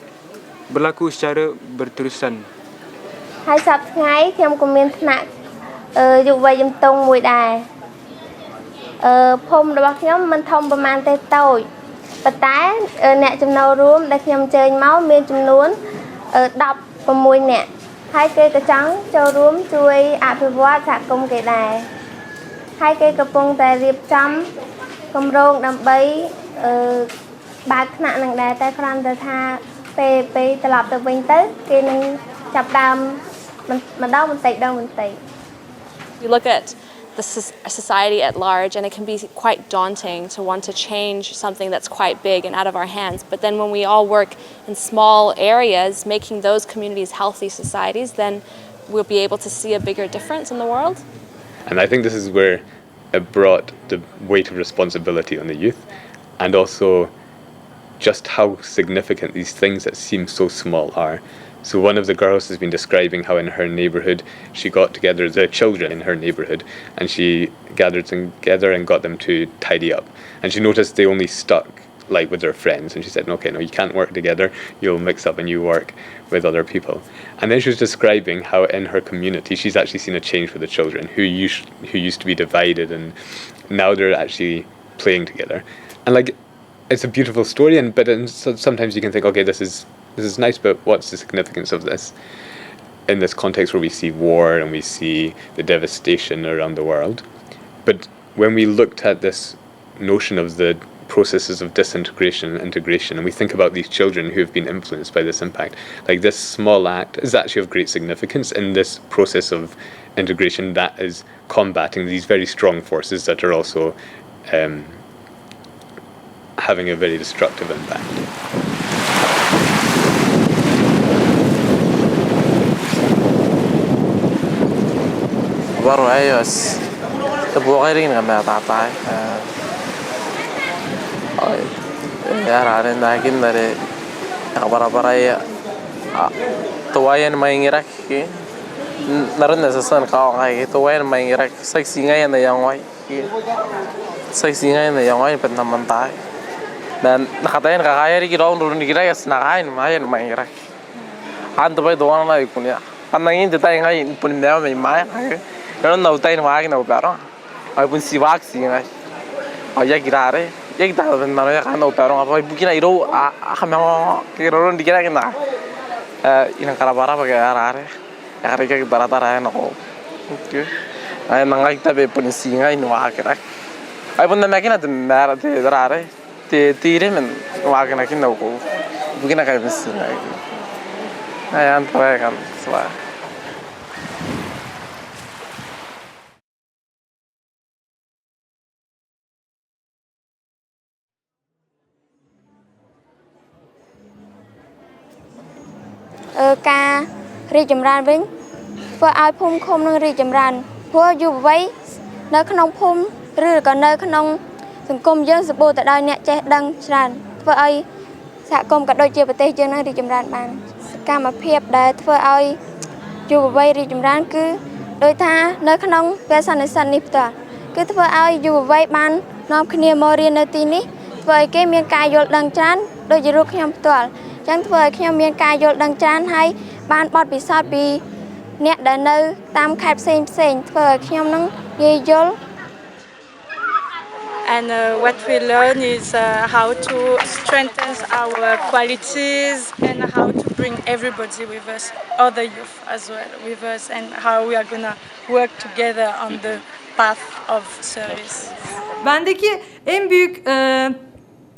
berlaku secara berterusan. ហើយសប្តាហ៍ថ្ងៃខ្ញុំក៏មានថ្នាក់យុវវ័យជំទង់មួយដែរភូមិរបស់ខ្ញុំមិនធំប្រហែលទេតូចប៉ុន្តែអ្នកចំណូលរួមដែលខ្ញុំអញ្ជើញមកមានចំនួន16នាក់ហើយគេក៏ចង់ចូលរួមជួយអភិវឌ្ឍសហគមន៍គេដែរហើយគេកំពុងតែរៀបចំគម្រោងដើម្បីបើកថ្នាក់នឹងដែរតែគ្រាន់តែថាពេលត្រឡប់ទៅវិញទៅគេនឹងចាប់ដើមម្ដងបន្តិច We look at the society at large, and it can be quite daunting to want to change something that's quite big and out of our hands. But then when we all work in small areas, making those communities healthy societies, then we'll be able to see a bigger difference in the world. And I think this is where it brought the weight of responsibility on the youth, and also just how significant these things that seem so small are. So one of the girls has been describing how in her neighbourhood she got together the children in her neighbourhood and she gathered them together and got them to tidy up. And she noticed they only stuck like with their friends, and she said, okay, no, you can't work together, you'll mix up and you work with other people. And then she was describing how in her community she's actually seen a change for the children who used to be divided, and now they're actually playing together. And like, it's a beautiful story, but sometimes you can think, okay, this is nice, but what's the significance of this in this context where we see war and we see the devastation around the world? But when we looked at this notion of the processes of disintegration and integration, and we think about these children who have been influenced by this impact, like this small act is actually of great significance in this process of integration that is combating these very strong forces that are also having a very destructive impact. barrios tabuqarin nga matataay yaraan laakiin dare barabara tawayan maingirak naran nasasan kaaway tawayan maingirak saksingay na yangway panamantay dan nakatayan kakaya ri kiraw nurun kiray as nakain mayan maingirak anto bay doan na ikunya panangin detay ngay punimda may maya Karon na utay na makin na pero ay pun si vaccine ay ay girare yag ta ben mano ya kan pero ay bukina iro kamo kiroron dikira kina ilang karabara pag arare ya kare ka baratara na ko okay ay nangay tabe pun si ngay no akira ay pun na makina de mara de darare te tire men wakina kin ko bukina ka ben si Ayan, tawagan. Selamat. Ca ri chấm ran vinh, vừa ai phum không nâng ri chấm ran, vừa dù vậy nơi khung phum, rồi còn nơi khung từng công dân sự bồ tại đây nhẹ che đăng ran, vừa ai xã công cả đôi chia bờ tây chân nâng ri chấm ran bàn, ca mà phep để vừa ai dù vậy ri chấm ran cứ đôi tha nơi khung về san nịp tỏa, cứ vừa ai dù vậy bàn nôm khnia mori nơi tí ní, vừa cái miếng cài dột đăng trán đôi chỉ rút nhom tỏa. Chẳng vừa khi miền cài dột đăng trán hay ban bọt bị sót bị nẹt đợn nơi tam khai xem vừa khi nâng dây dột. And what we learn is how to strengthen our qualities and how to bring everybody with us, other youth as well with us, and how we are gonna work together on the path of service. Bendeki en büyük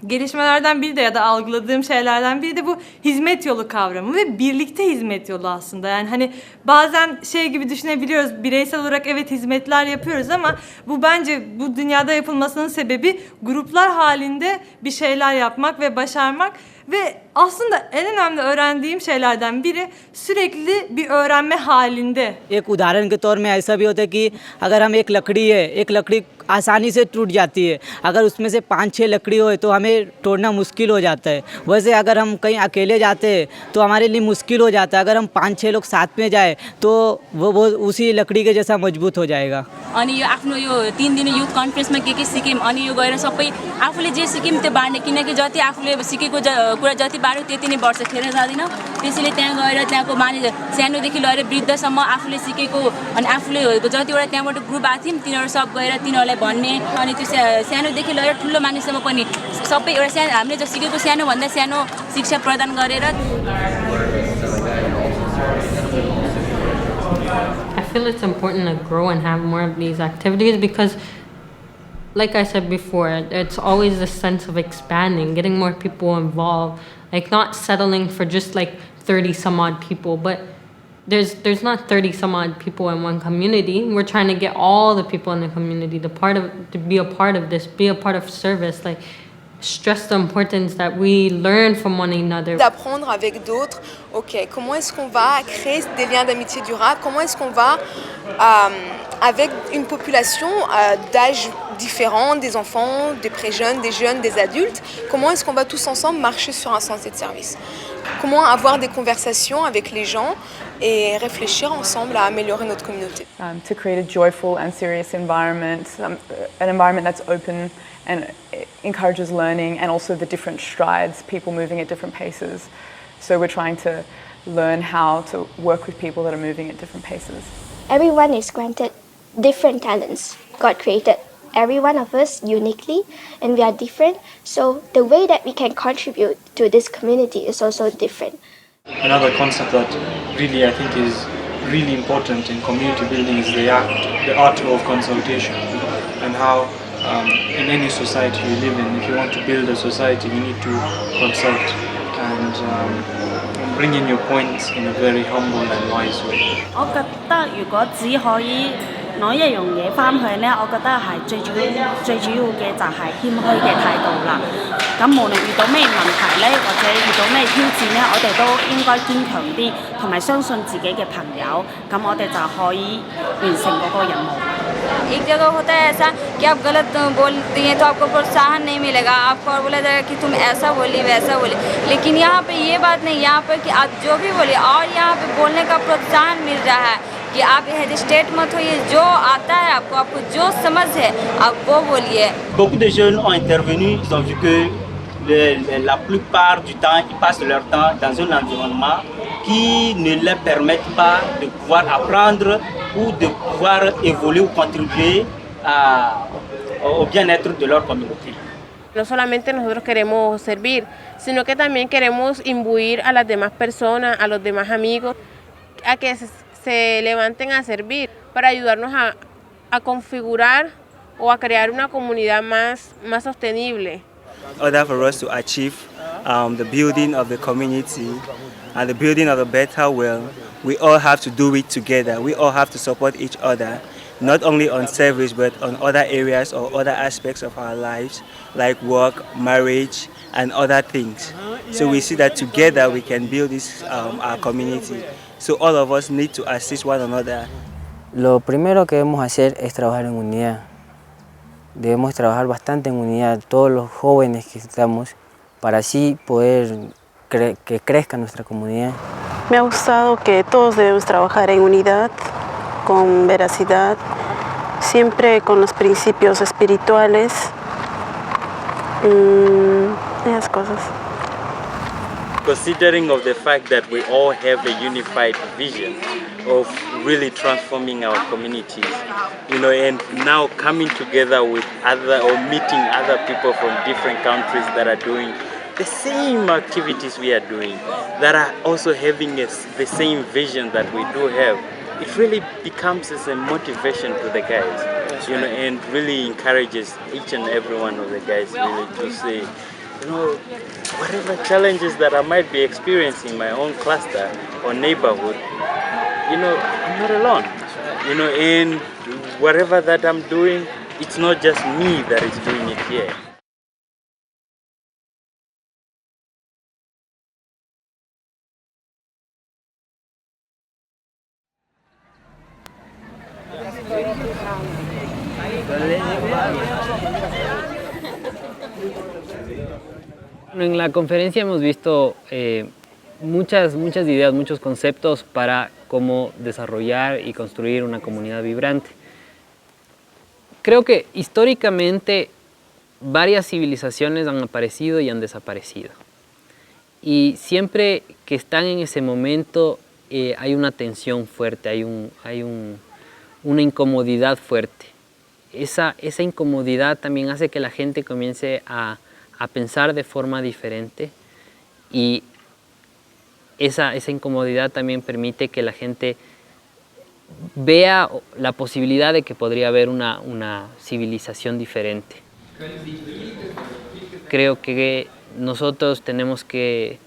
gelişmelerden biri de ya da algıladığım şeylerden biri de bu hizmet yolu kavramı ve birlikte hizmet yolu aslında. Yani hani bazen şey gibi düşünebiliyoruz, bireysel olarak evet hizmetler yapıyoruz ama bu bence bu dünyada yapılmasının sebebi gruplar halinde bir şeyler yapmak ve başarmak. Ve aslında en önemli öğrendiğim şeylerden biri sürekli bir öğrenme halinde. एक उदाहरण के तौर में ऐसा भी होता है कि अगर हम एक लकड़ी है, एक लकड़ी आसानी से टूट जाती है, अगर उसमें से 5-6 लकड़ी हो तो हमें तोड़ना मुश्किल हो जाता है। वैसे अगर हम कहीं अकेले जाते हैं तो हमारे लिए मुश्किल हो जाता है। अगर हम 5-6 लोग साथ में जाए तो वो उसी लकड़ी के जैसा मजबूत हो जाएगा। अनि यो आफ्नो यो 3 दिने युथ कन्फरेन्समा के सिक्यौँ अनि यो गएर सबै आफूले जे सिक्यौँ त्यो बाँड्ने, किनकि जति आफूले सिकेको कुरा जति बाँड्यो त्यति नै वर्ष खेर जाँदैन। त्यसैले त्यहाँ गएर त्यहाँको मानिस सानोदेखि लिएर वृद्धसम्म आफूले सिकेको अनि आफूले जतिवटा त्यहाँबाट ग्रुप आएको थियौँ तिनीहरू सब गएर तिनीहरूलाई भन्ने अनि त्यो सानोदेखि लिएर ठुलो मानिससम्म पनि सबै एउटा सानो हामीले जो सिकेको सानोभन्दा सानो शिक्षा प्रदान गरेर I feel it's important to grow and have more of these activities because, like I said before, it's always a sense of expanding, getting more people involved, like not settling for just like 30 some odd people, but there's not 30 some odd people in one community. We're trying to get all the people in the community to be a part of this, be a part of service, like stress the importance that we learn from one another. D'apprendre avec d'autres, ok, comment est-ce qu'on va créer des liens d'amitié durables, comment est-ce qu'on va, avec une population d'âges différents, des enfants, des très-jeunes, des jeunes, des adultes, comment est-ce qu'on va tous ensemble marcher sur un sentier de service? Comment avoir des conversations avec les gens et réfléchir ensemble à améliorer notre communauté. To create a joyful and serious environment, an environment that's open and encourages learning and also the different strides, people moving at different paces. So we're trying to learn how to work with people that are moving at different paces. Everyone is granted different talents. God created every one of us uniquely and we are different. So the way that we can contribute to this community is also different. Another concept that really I think is really important in community building is the art of consultation, and how in any society you live in, if you want to build a society, you need to consult and bring in your points in a very humble and wise way. 我覺得如果只可以攞一樣嘢翻去呢，我覺得係最主要嘅就係謙虛嘅態度啦。咁無論遇到咩問題呢，或者遇到咩挑戰呢，我哋都應該堅強啲，同埋相信自己嘅朋友，咁我哋就可以完成嗰個任務。 एक जगह होता है ऐसा कि आप गलत बोलती हैं तो आपको प्रोत्साहन नहीं मिलेगा, आपको और बोला जाएगा कि तुम ऐसा बोली वैसा बोली, लेकिन यहाँ पे ये बात नहीं, यहाँ पे कि आप जो भी बोलिए और यहाँ पे बोलने का प्रोत्साहन मिल रहा है कि आप हेजिटेट मत होइए, जो आता है आपको जो समझ है आप वो बोलिए. Beaucoup de jeunes ont intervenu, ils ont vu que la plupart du temps ils passent leur temps dans un environnement qui ne leur permet pas de pouvoir apprendre ou de pouvoir évoluer ou contribuer au bien-être de leur communauté. No solamente nosotros queremos servir, sino que también queremos imbuir a las demás personas, a los demás amigos, a que se levanten a servir para ayudarnos a configurar o a crear una comunidad más sostenible. In order for us to achieve the building of the community and the building of a better world, we all have to do it together. We all have to support each other, not only on service but on other areas or other aspects of our lives, like work, marriage, and other things. So we see that together we can build this our community. So all of us need to assist one another. Lo primero que debemos hacer es trabajar en unidad. Debemos trabajar bastante en unidad, todos los jóvenes que estamos, para así poder que crezca nuestra comunidad. Me ha gustado que todos debemos trabajar en unidad, con veracidad, siempre con los principios espirituales, esas cosas. Considering of the fact that we all have a unified vision of really transforming our communities, and now coming together with other or meeting other people from different countries that are doing the same activities we are doing, that are also having the same vision that we do have, it really becomes as a motivation to the guys, and really encourages each and every one of the guys really to say, whatever challenges that I might be experiencing in my own cluster or neighborhood, I'm not alone. And whatever that I'm doing, it's not just me that is doing it here. En la conferencia hemos visto muchas ideas, muchos conceptos para cómo desarrollar y construir una comunidad vibrante. Creo que históricamente varias civilizaciones han aparecido y han desaparecido. Y siempre que están en ese momento hay una tensión fuerte, hay una incomodidad fuerte. Esa incomodidad también hace que la gente comience a pensar de forma diferente, y esa incomodidad también permite que la gente vea la posibilidad de que podría haber una civilización diferente. Creo que nosotros tenemos que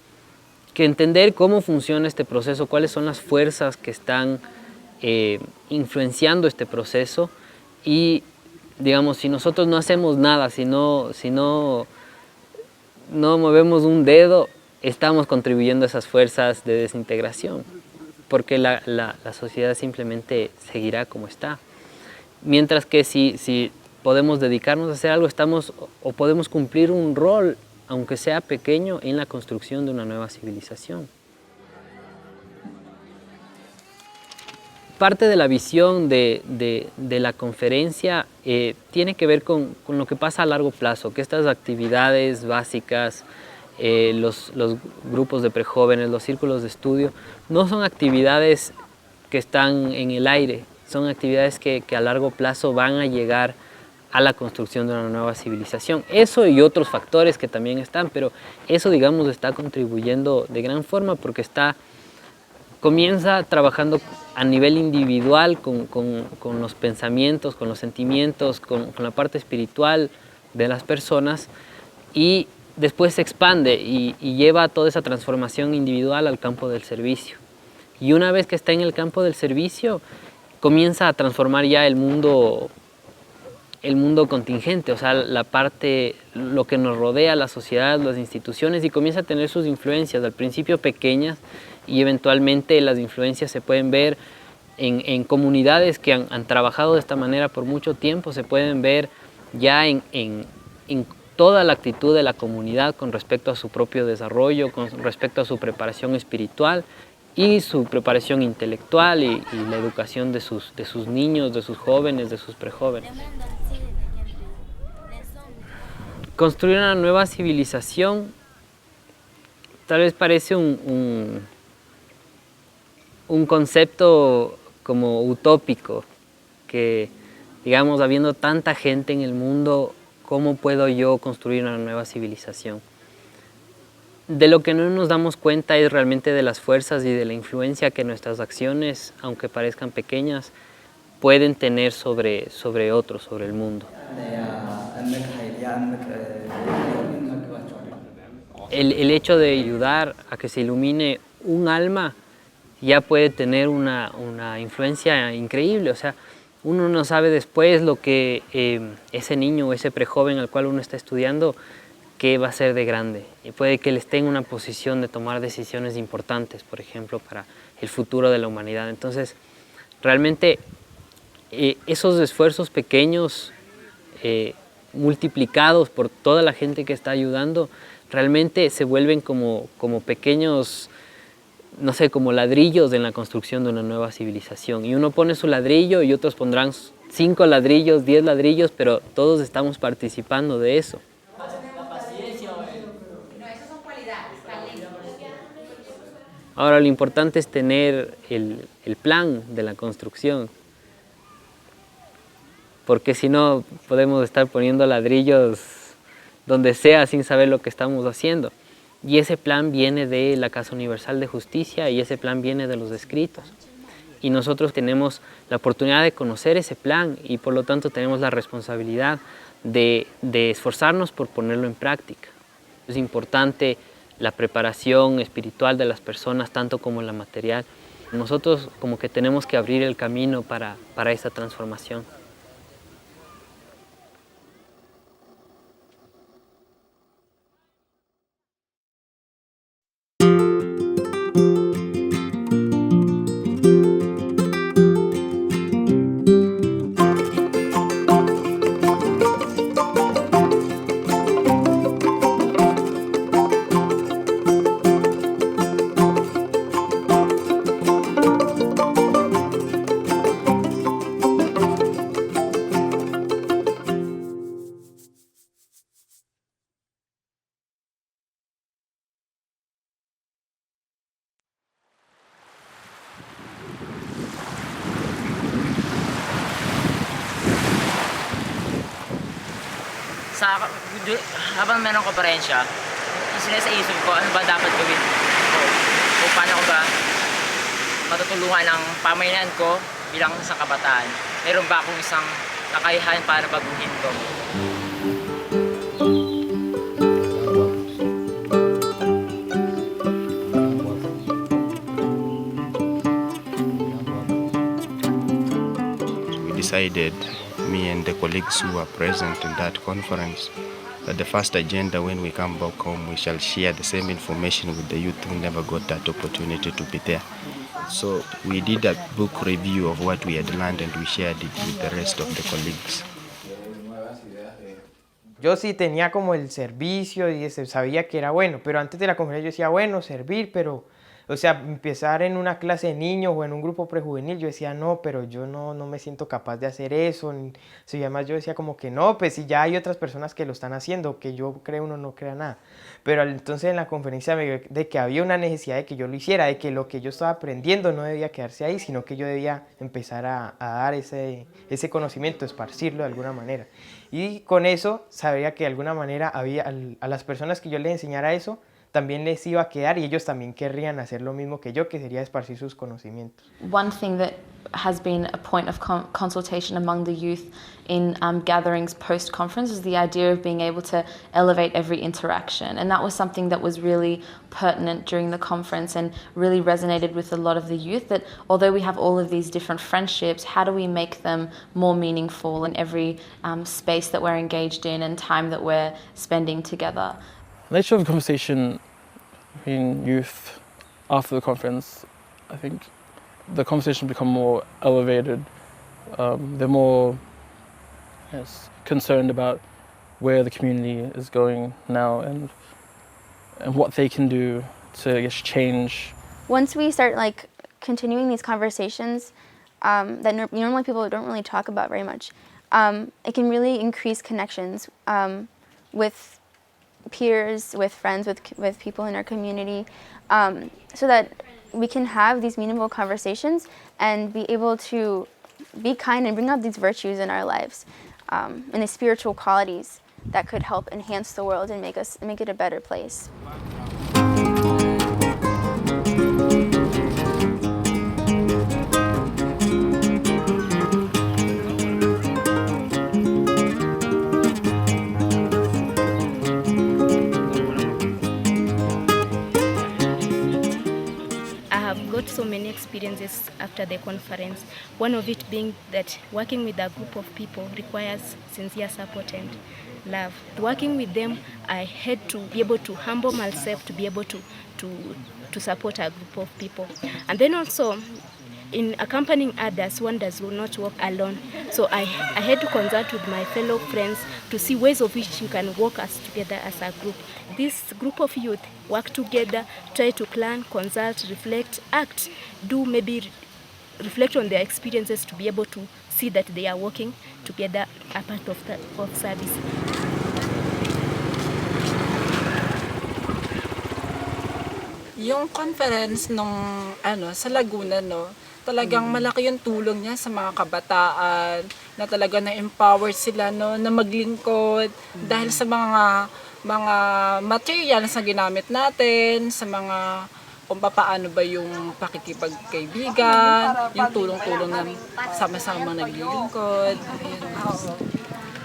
entender cómo funciona este proceso, cuáles son las fuerzas que están influenciando este proceso, y digamos, si nosotros no hacemos nada, si no movemos un dedo, estamos contribuyendo a esas fuerzas de desintegración, porque la sociedad simplemente seguirá como está. Mientras que si podemos dedicarnos a hacer algo, o podemos cumplir un rol, aunque sea pequeño, en la construcción de una nueva civilización. Parte de la visión de la conferencia tiene que ver con lo que pasa a largo plazo, que estas actividades básicas, los grupos de prejóvenes, los círculos de estudio, no son actividades que están en el aire, son actividades que a largo plazo van a llegar a la construcción de una nueva civilización. Eso y otros factores que también están, pero eso, digamos, está contribuyendo de gran forma, porque comienza trabajando a nivel individual con los pensamientos, con los sentimientos, con la parte espiritual de las personas, y después se expande y lleva toda esa transformación individual al campo del servicio. Y una vez que está en el campo del servicio, comienza a transformar ya el mundo contingente, o sea, lo que nos rodea, la sociedad, las instituciones, y comienza a tener sus influencias, al principio pequeñas, y eventualmente las influencias se pueden ver en comunidades que han trabajado de esta manera por mucho tiempo, se pueden ver ya en toda la actitud de la comunidad con respecto a su propio desarrollo, con respecto a su preparación espiritual y su preparación intelectual y la educación de sus niños, de sus jóvenes, de sus prejóvenes. Construir una nueva civilización tal vez parece un concepto como utópico, que, digamos, habiendo tanta gente en el mundo, ¿cómo puedo yo construir una nueva civilización? De lo que no nos damos cuenta es realmente de las fuerzas y de la influencia que nuestras acciones, aunque parezcan pequeñas, pueden tener sobre otros, sobre el mundo. el hecho de ayudar a que se ilumine un alma ya puede tener una influencia increíble. O sea, uno no sabe después lo que ese niño o ese prejoven al cual uno está estudiando, qué va a ser de grande. Y puede que él esté en una posición de tomar decisiones importantes, por ejemplo, para el futuro de la humanidad. Entonces, realmente esos esfuerzos pequeños multiplicados por toda la gente que está ayudando, realmente se vuelven como pequeños, no sé, como ladrillos en la construcción de una nueva civilización. Y uno pone su ladrillo y otros pondrán 5 ladrillos, 10 ladrillos, pero todos estamos participando de eso. Ahora lo importante es tener el plan de la construcción, porque si no podemos estar poniendo ladrillos donde sea sin saber lo que estamos haciendo. Y ese plan viene de la Casa Universal de Justicia y ese plan viene de los escritos. Y nosotros tenemos la oportunidad de conocer ese plan y por lo tanto tenemos la responsabilidad de esforzarnos por ponerlo en práctica. Es importante la preparación espiritual de las personas, tanto como la material. Nosotros como que tenemos que abrir el camino para esta transformación. Habang merong konferensya, sinasaisip ko ano ba dapat gawin ko o paano ko ba matutulungan ang pamayanan ko bilang isang kabataan. Meron ba akong isang kakayahan para baguhin to? We decided, me and the colleagues who were present in that conference, that the first agenda when we come back home, we shall share the same information with the youth who never got that opportunity to be there. So we did a book review of what we had learned and we shared it with the rest of the colleagues. Yo sí tenía como el servicio y sabía que era bueno, pero antes de la conferencia yo decía, bueno, servir, pero, o sea, empezar en una clase de niños o en un grupo prejuvenil, yo decía, no, pero yo no me siento capaz de hacer eso. Y además yo decía como que no, pues si ya hay otras personas que lo están haciendo, que yo creo uno no crea nada. Pero entonces en la conferencia me vi de que había una necesidad de que yo lo hiciera, de que lo que yo estaba aprendiendo no debía quedarse ahí, sino que yo debía empezar a dar ese conocimiento, esparcirlo de alguna manera. Y con eso sabía que de alguna manera había a las personas que yo les enseñara eso, también les iba a quedar y ellos también querrían hacer lo mismo que yo, que sería esparcir sus conocimientos. One thing that has been a point of consultation among the youth in gatherings post-conference is the idea of being able to elevate every interaction. And that was something that was really pertinent during the conference and really resonated with a lot of the youth, that although we have all of these different friendships, how do we make them more meaningful in every space that we're engaged in and time that we're spending together? The nature of the conversation between youth after the conference, I think the conversation become more elevated. They're more concerned about where the community is going now and what they can do to change. Once we start continuing these conversations that normally people don't really talk about very much, it can really increase connections with peers, with friends, with people in our community, so that we can have these meaningful conversations and be able to be kind and bring out these virtues in our lives and the spiritual qualities that could help enhance the world and make it a better place. so many experiences after the conference. One of it being that working with a group of people requires sincere support and love. Working with them, I had to be able to humble myself to be able to support a group of people. And then also, in accompanying others, one does not work alone. So I had to consult with my fellow friends to see ways of which you can work us together as a group. This group of youth work together, try to plan, consult, reflect, act, do maybe reflect on their experiences to be able to see that they are working together a part of service. Yung conference nung sa Laguna, talagang malaki yung tulong niya sa mga kabataan na talaga na-empower sila na maglingkod dahil sa mga materials na ginamit natin, sa mga kung paano ba yung pakikipagkaibigan, yung tulong-tulong na sama-sama naglilingkod.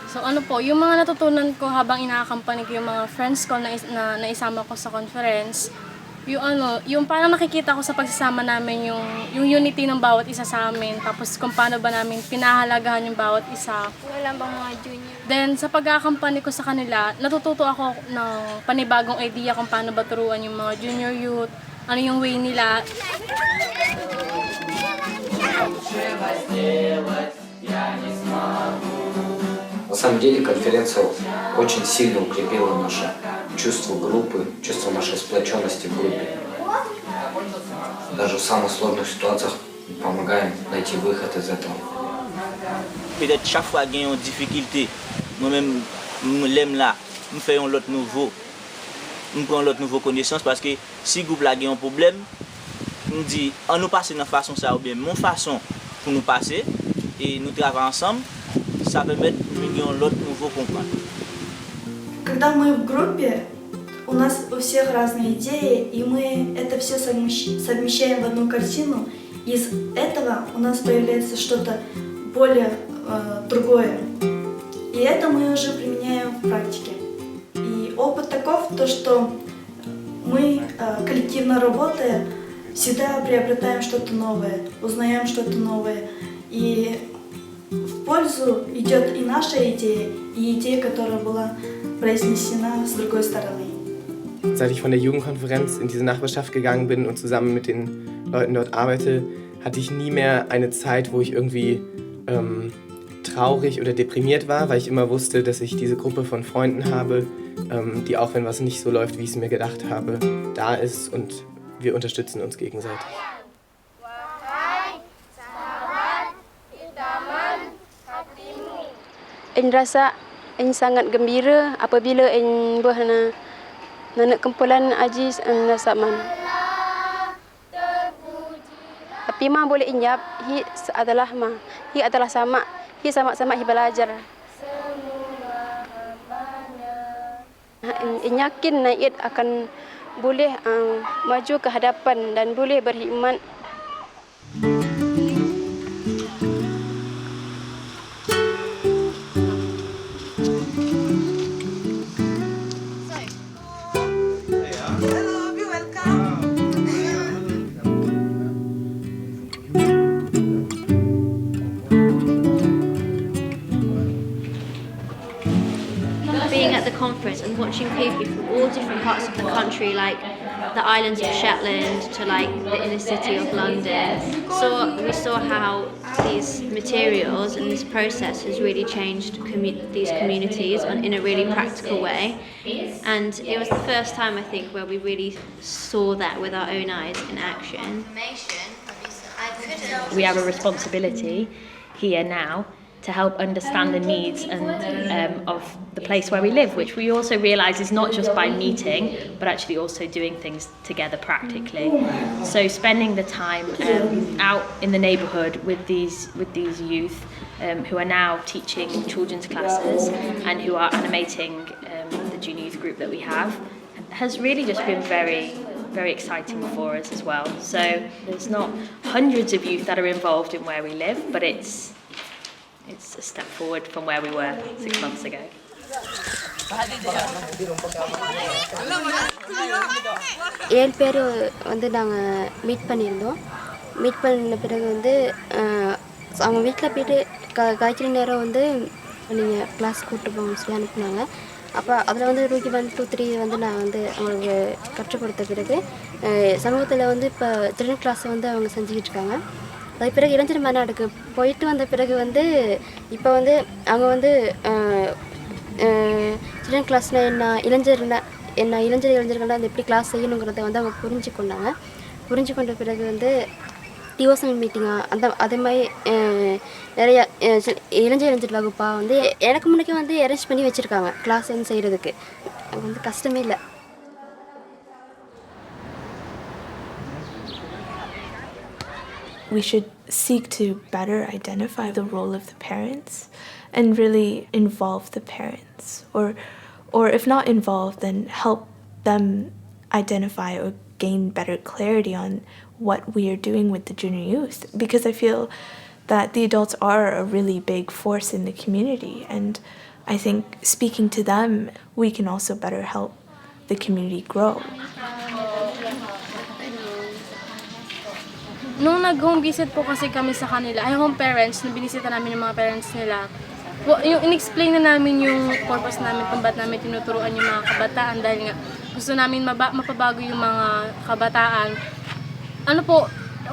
So yung mga natutunan ko habang inakampanya ko yung mga friends ko na isama ko sa conference, yung parang nakikita ko sa pagsasama namin yung unity ng bawat isa sa amin, tapos kung paano ba namin pinahalagahan yung bawat isa. Wala bang mga junior? Then sa pag-accompany ko sa kanila, natututo ako ng panibagong idea kung paano ba turuan yung mga junior youth, ano yung way nila. На самом деле конференция очень сильно укрепила наше чувство группы, чувство нашей сплоченности в группе. Даже в самых sложных ситуациях помогаем найти выход из этого. Peut-être chaque fois qu'il y a une difficulté, moi-même, je l'aime là, je fais un autre nouveau, je prends l'autre nouveau connaissance parce que si le groupe a un problème, on dit, on nous passe de façon ça ou bien mon façon pour nous passer et nous travaillons ensemble, ça permet de l'autre nouveau comprendre. Когда мы в группе, у нас у всех разные идеи, и мы это все совмещаем в одну картину. Из этого у нас появляется что-то более другое. И это мы уже применяем в практике. И опыт таков, то что мы, коллективно работая, всегда приобретаем что-то новое, узнаем что-то новое. И в пользу идет и наша идея, и идея, которая была произнесена с другой стороны. Seit ich von der Jugendkonferenz in diese Nachbarschaft gegangen bin und zusammen mit den Leuten dort arbeite, hatte ich nie mehr eine Zeit, wo ich irgendwie traurig oder deprimiert war, weil ich immer wusste, dass ich diese Gruppe von Freunden habe, die auch wenn was nicht so läuft, wie ich es mir gedacht habe, da ist und wir unterstützen uns gegenseitig. Anh rasa anh sangat gembira apabila anh berhana nak kumpulan Aziz Nasaman. Tapi mah boleh injap, hi adalah sama, hi sama-sama hi belajar. Anh yakin Naid akan boleh maju ke hadapan dan boleh berkhidmat. Conference and watching people from all different parts of the country, like the islands of Shetland to like the inner city of London. So we saw how these materials and this process has really changed these communities in a really practical way. And it was the first time, I think, where we really saw that with our own eyes in action. We have a responsibility here now to help understand the needs of the place where we live, which we also realise is not just by meeting, but actually also doing things together practically. So spending the time out in the neighbourhood with these youth who are now teaching children's classes and who are animating the junior youth group that we have has really just been very, very exciting for us as well. So there's not hundreds of youth that are involved in where we live, but it's a step forward from where we were 6 months ago. El pero onda dang meet panel do meet பண்ண பிறகு வந்து அவங்க வீட்டில் போய்ட்டு காய்ச்சல் நேரம் வந்து நீங்கள் கிளாஸ் கூப்பிட்டு போகணும்னு சொல்லி அனுப்புனாங்க. அப்போ அதில் வந்து ரூகி 1, 2, 3 வந்து நான் வந்து அவங்களுக்கு கற்றுக் கொடுத்த பிறகு சமூகத்தில் வந்து இப்போ சில்ட்ரன் கிளாஸை வந்து அவங்க செஞ்சுக்கிட்டு இருக்காங்க. அதுக்கு பிறகு இளைஞர் மாநாடுக்கு போயிட்டு வந்த பிறகு வந்து இப்போ வந்து அவங்க வந்து சில்ட்ரன் கிளாஸ்னால் என்ன இளைஞர்கள்லாம் வந்து எப்படி கிளாஸ் செய்யணுங்கிறத வந்து அவங்க புரிஞ்சு கொண்ட பிறகு வந்து டிவோஷனல் மீட்டிங்காக அதே மாதிரி நிறையா இளைஞர் வகுப்பாக வந்து எனக்கு முன்னாடி வந்து அரேஞ்ச் பண்ணி வச்சுருக்காங்க கிளாஸ் வந்து செய்கிறதுக்கு. அது வந்து கஷ்டமே இல்லை. We should seek to better identify the role of the parents and really involve the parents, or if not involve, then help them identify or gain better clarity on what we are doing with the junior youth, because I feel that the adults are a really big force in the community, and I think speaking to them, we can also better help the community grow. Nung nag-home visit po kasi kami sa kanila, ay home parents, nung binisita namin yung mga parents nila, yung in-explain na namin yung purpose namin kung ba't namin tinuturuan yung mga kabataan dahil nga gusto namin mapabago yung mga kabataan. Ano po,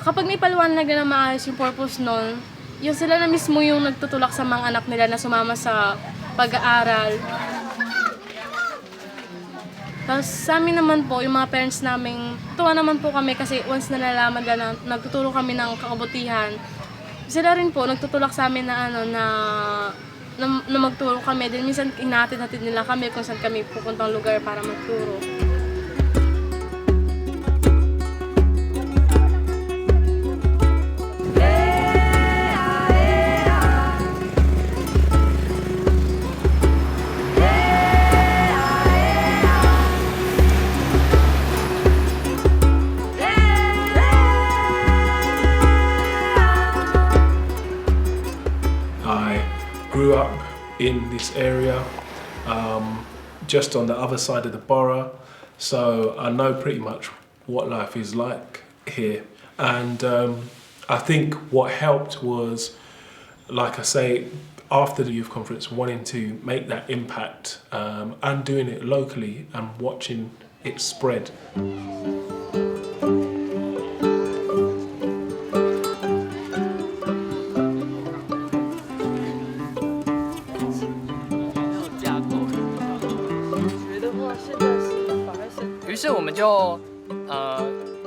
kapag may paliwanag na maayos yung purpose nun, yung sila na mismo yung nagtutulak sa mga anak nila na sumama sa pag-aaral. Tapos sa amin naman po, yung mga parents namin, tuwa naman po kami kasi once na nalaman na nagtutulong kami ng kakabutihan, sila rin po nagtutulak sa amin na na magturo kami. Din minsan hinahatid-hatid nila kami kung saan kami pupuntang lugar para magturo. Grew up in this area, just on the other side of the borough, so I know pretty much what life is like here. And I think what helped was, like I say, after the youth conference, wanting to make that impact and doing it locally and watching it spread.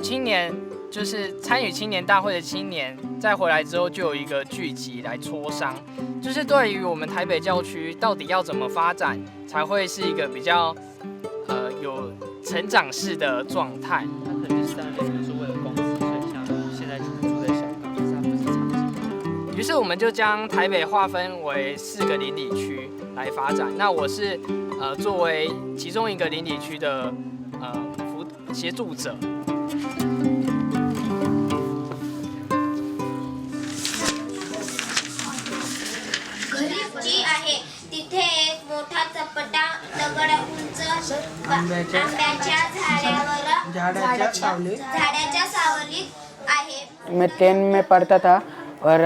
青年就是参与青年大会的青年，再回来之后就有一个聚集来磋商，就是对于我们台北教区到底要怎么发展，才会是一个比较有成长式的状态。他可能是3年就是为了公司，所以像现在住在香港，但是他不是长期。于是我们就将台北划分为4个邻里区来发展。那我是作为其中一个邻里区的协助者。जी आहे तिथे एक मोठा चपटा दगड उंच आंब्याच्या सावलीत आहे. मैं 10 में पढ़ता था और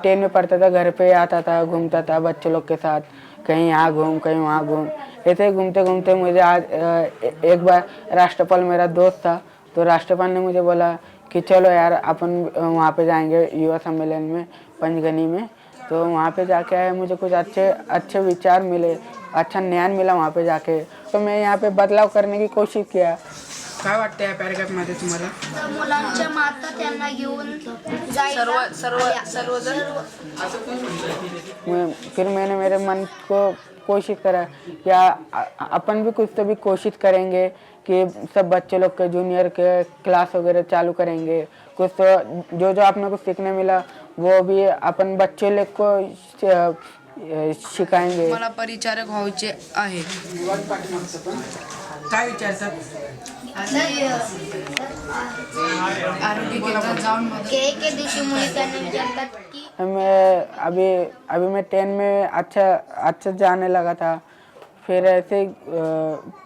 10 में पढ़ता था, घर पे आता था, घूमता था बच्चे लोग के साथ, कहीं यहाँ घूम कहीं वहाँ घूम, ऐसे घूमते घूमते मुझे आज एक बार राष्ट्रपाल मेरा दोस्त था, तो राष्ट्रपाल ने मुझे बोला कि चलो यार अपन वहाँ पे जाएंगे युवा सम्मेलन में पंचगनी में। तो वहाँ पे जाके आए, मुझे कुछ अच्छे विचार मिले, अच्छा ज्ञान मिला वहाँ पे जाके, तो मैं यहाँ पे बदलाव करने की कोशिश किया. काय वाटतं या पॅराग्राफ मध्ये तुम्हाला? मुलांच्या माता त्यांना घेऊन सर्वजण. फिर मैंने मेरे मन को कोशिश करा या अपन भी कुछ तो भी कोशिश करेंगे कि सब बच्चे लोग के जूनियर के क्लास वगैरह चालू करेंगे, कुछ तो जो अपने को सीखने मिला वो भी अपन बच्चे लोग को शिकाएंगे. मला परिचारक व्हायचे आहे. काय विचारतात? आरोग्य केंद्रात जाऊन के दिवशी मुली त्यांना विचारतात की मैं अभी मैं 10 में अच्छा जाने लगा था, फिर ऐसे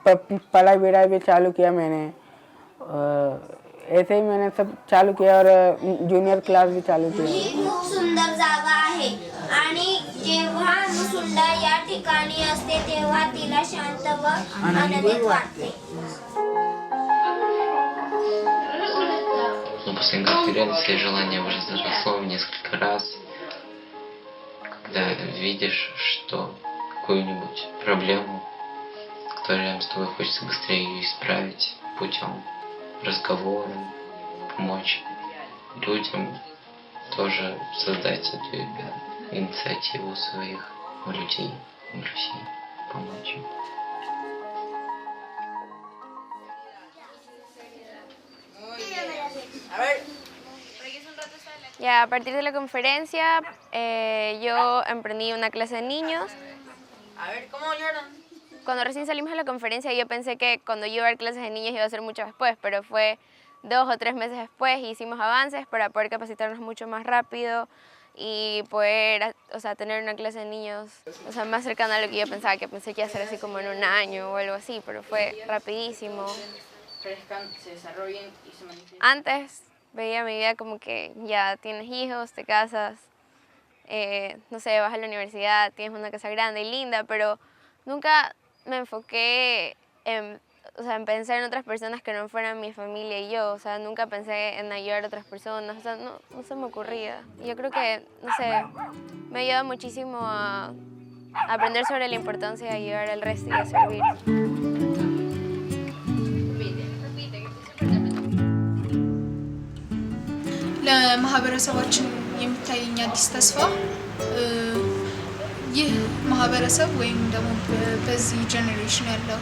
पढ़ाई भी चालू किया मैंने. ऐसे ही मैंने सब चालू किया और जूनियर क्लास भी चालू किया ही खूप सुंदर जागा आहे आणि जेव्हा अनुसुंडा या ठिकाणी असते तेव्हा तिला शांत व आनंदित वाटते. После конференции желание уже заросло в несколько раз, когда видишь, что какую-нибудь проблему, которая с тобой хочется быстрее ее исправить путем разговора, помочь людям, тоже создать эту инициативу своих людей в России, помочь им. Ya, a partir de la conferencia, yo emprendí una clase de niños. A ver, ¿cómo lloran? Cuando recién salimos de la conferencia, yo pensé que cuando yo iba a dar clases de niños iba a ser mucho después, pero fue 2 o 3 meses después y hicimos avances para poder capacitarnos mucho más rápido y poder, o sea, tener una clase de niños, o sea, más cercana a lo que yo pensaba, que pensé que iba a ser así como en 1 año o algo así, pero fue rapidísimo. Crezcan, se desarrollen y se manifiesten. Antes veía mi vida como que ya tienes hijos, te casas, no sé, vas a la universidad, tienes una casa grande y linda, pero nunca me enfoqué en, o sea, en pensar en otras personas que no fueran mi familia y yo, o sea, nunca pensé en ayudar a otras personas, o sea, no se me ocurría. Yo creo que, no sé, me ayuda muchísimo a aprender sobre la importancia de ayudar al resto y a servir. ለማህበረሰባችን የሚታየኝ አዲስ ተስፋ ይህ ማህበረሰብ ወይም ደግሞ በዚህ ጄኔሬሽን ያለው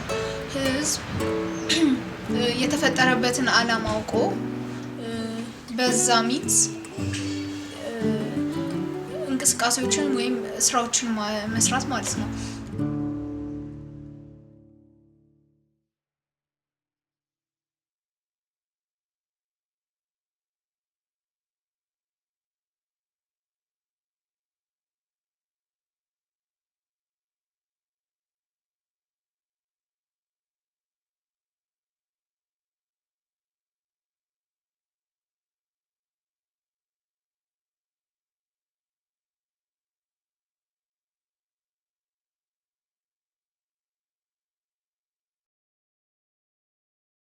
ህዝብ የተፈጠረበትን ዓላማ አውቆ በዛ ሚት እንቅስቃሴዎችን ወይም ስራዎችን መስራት ማለት ነው።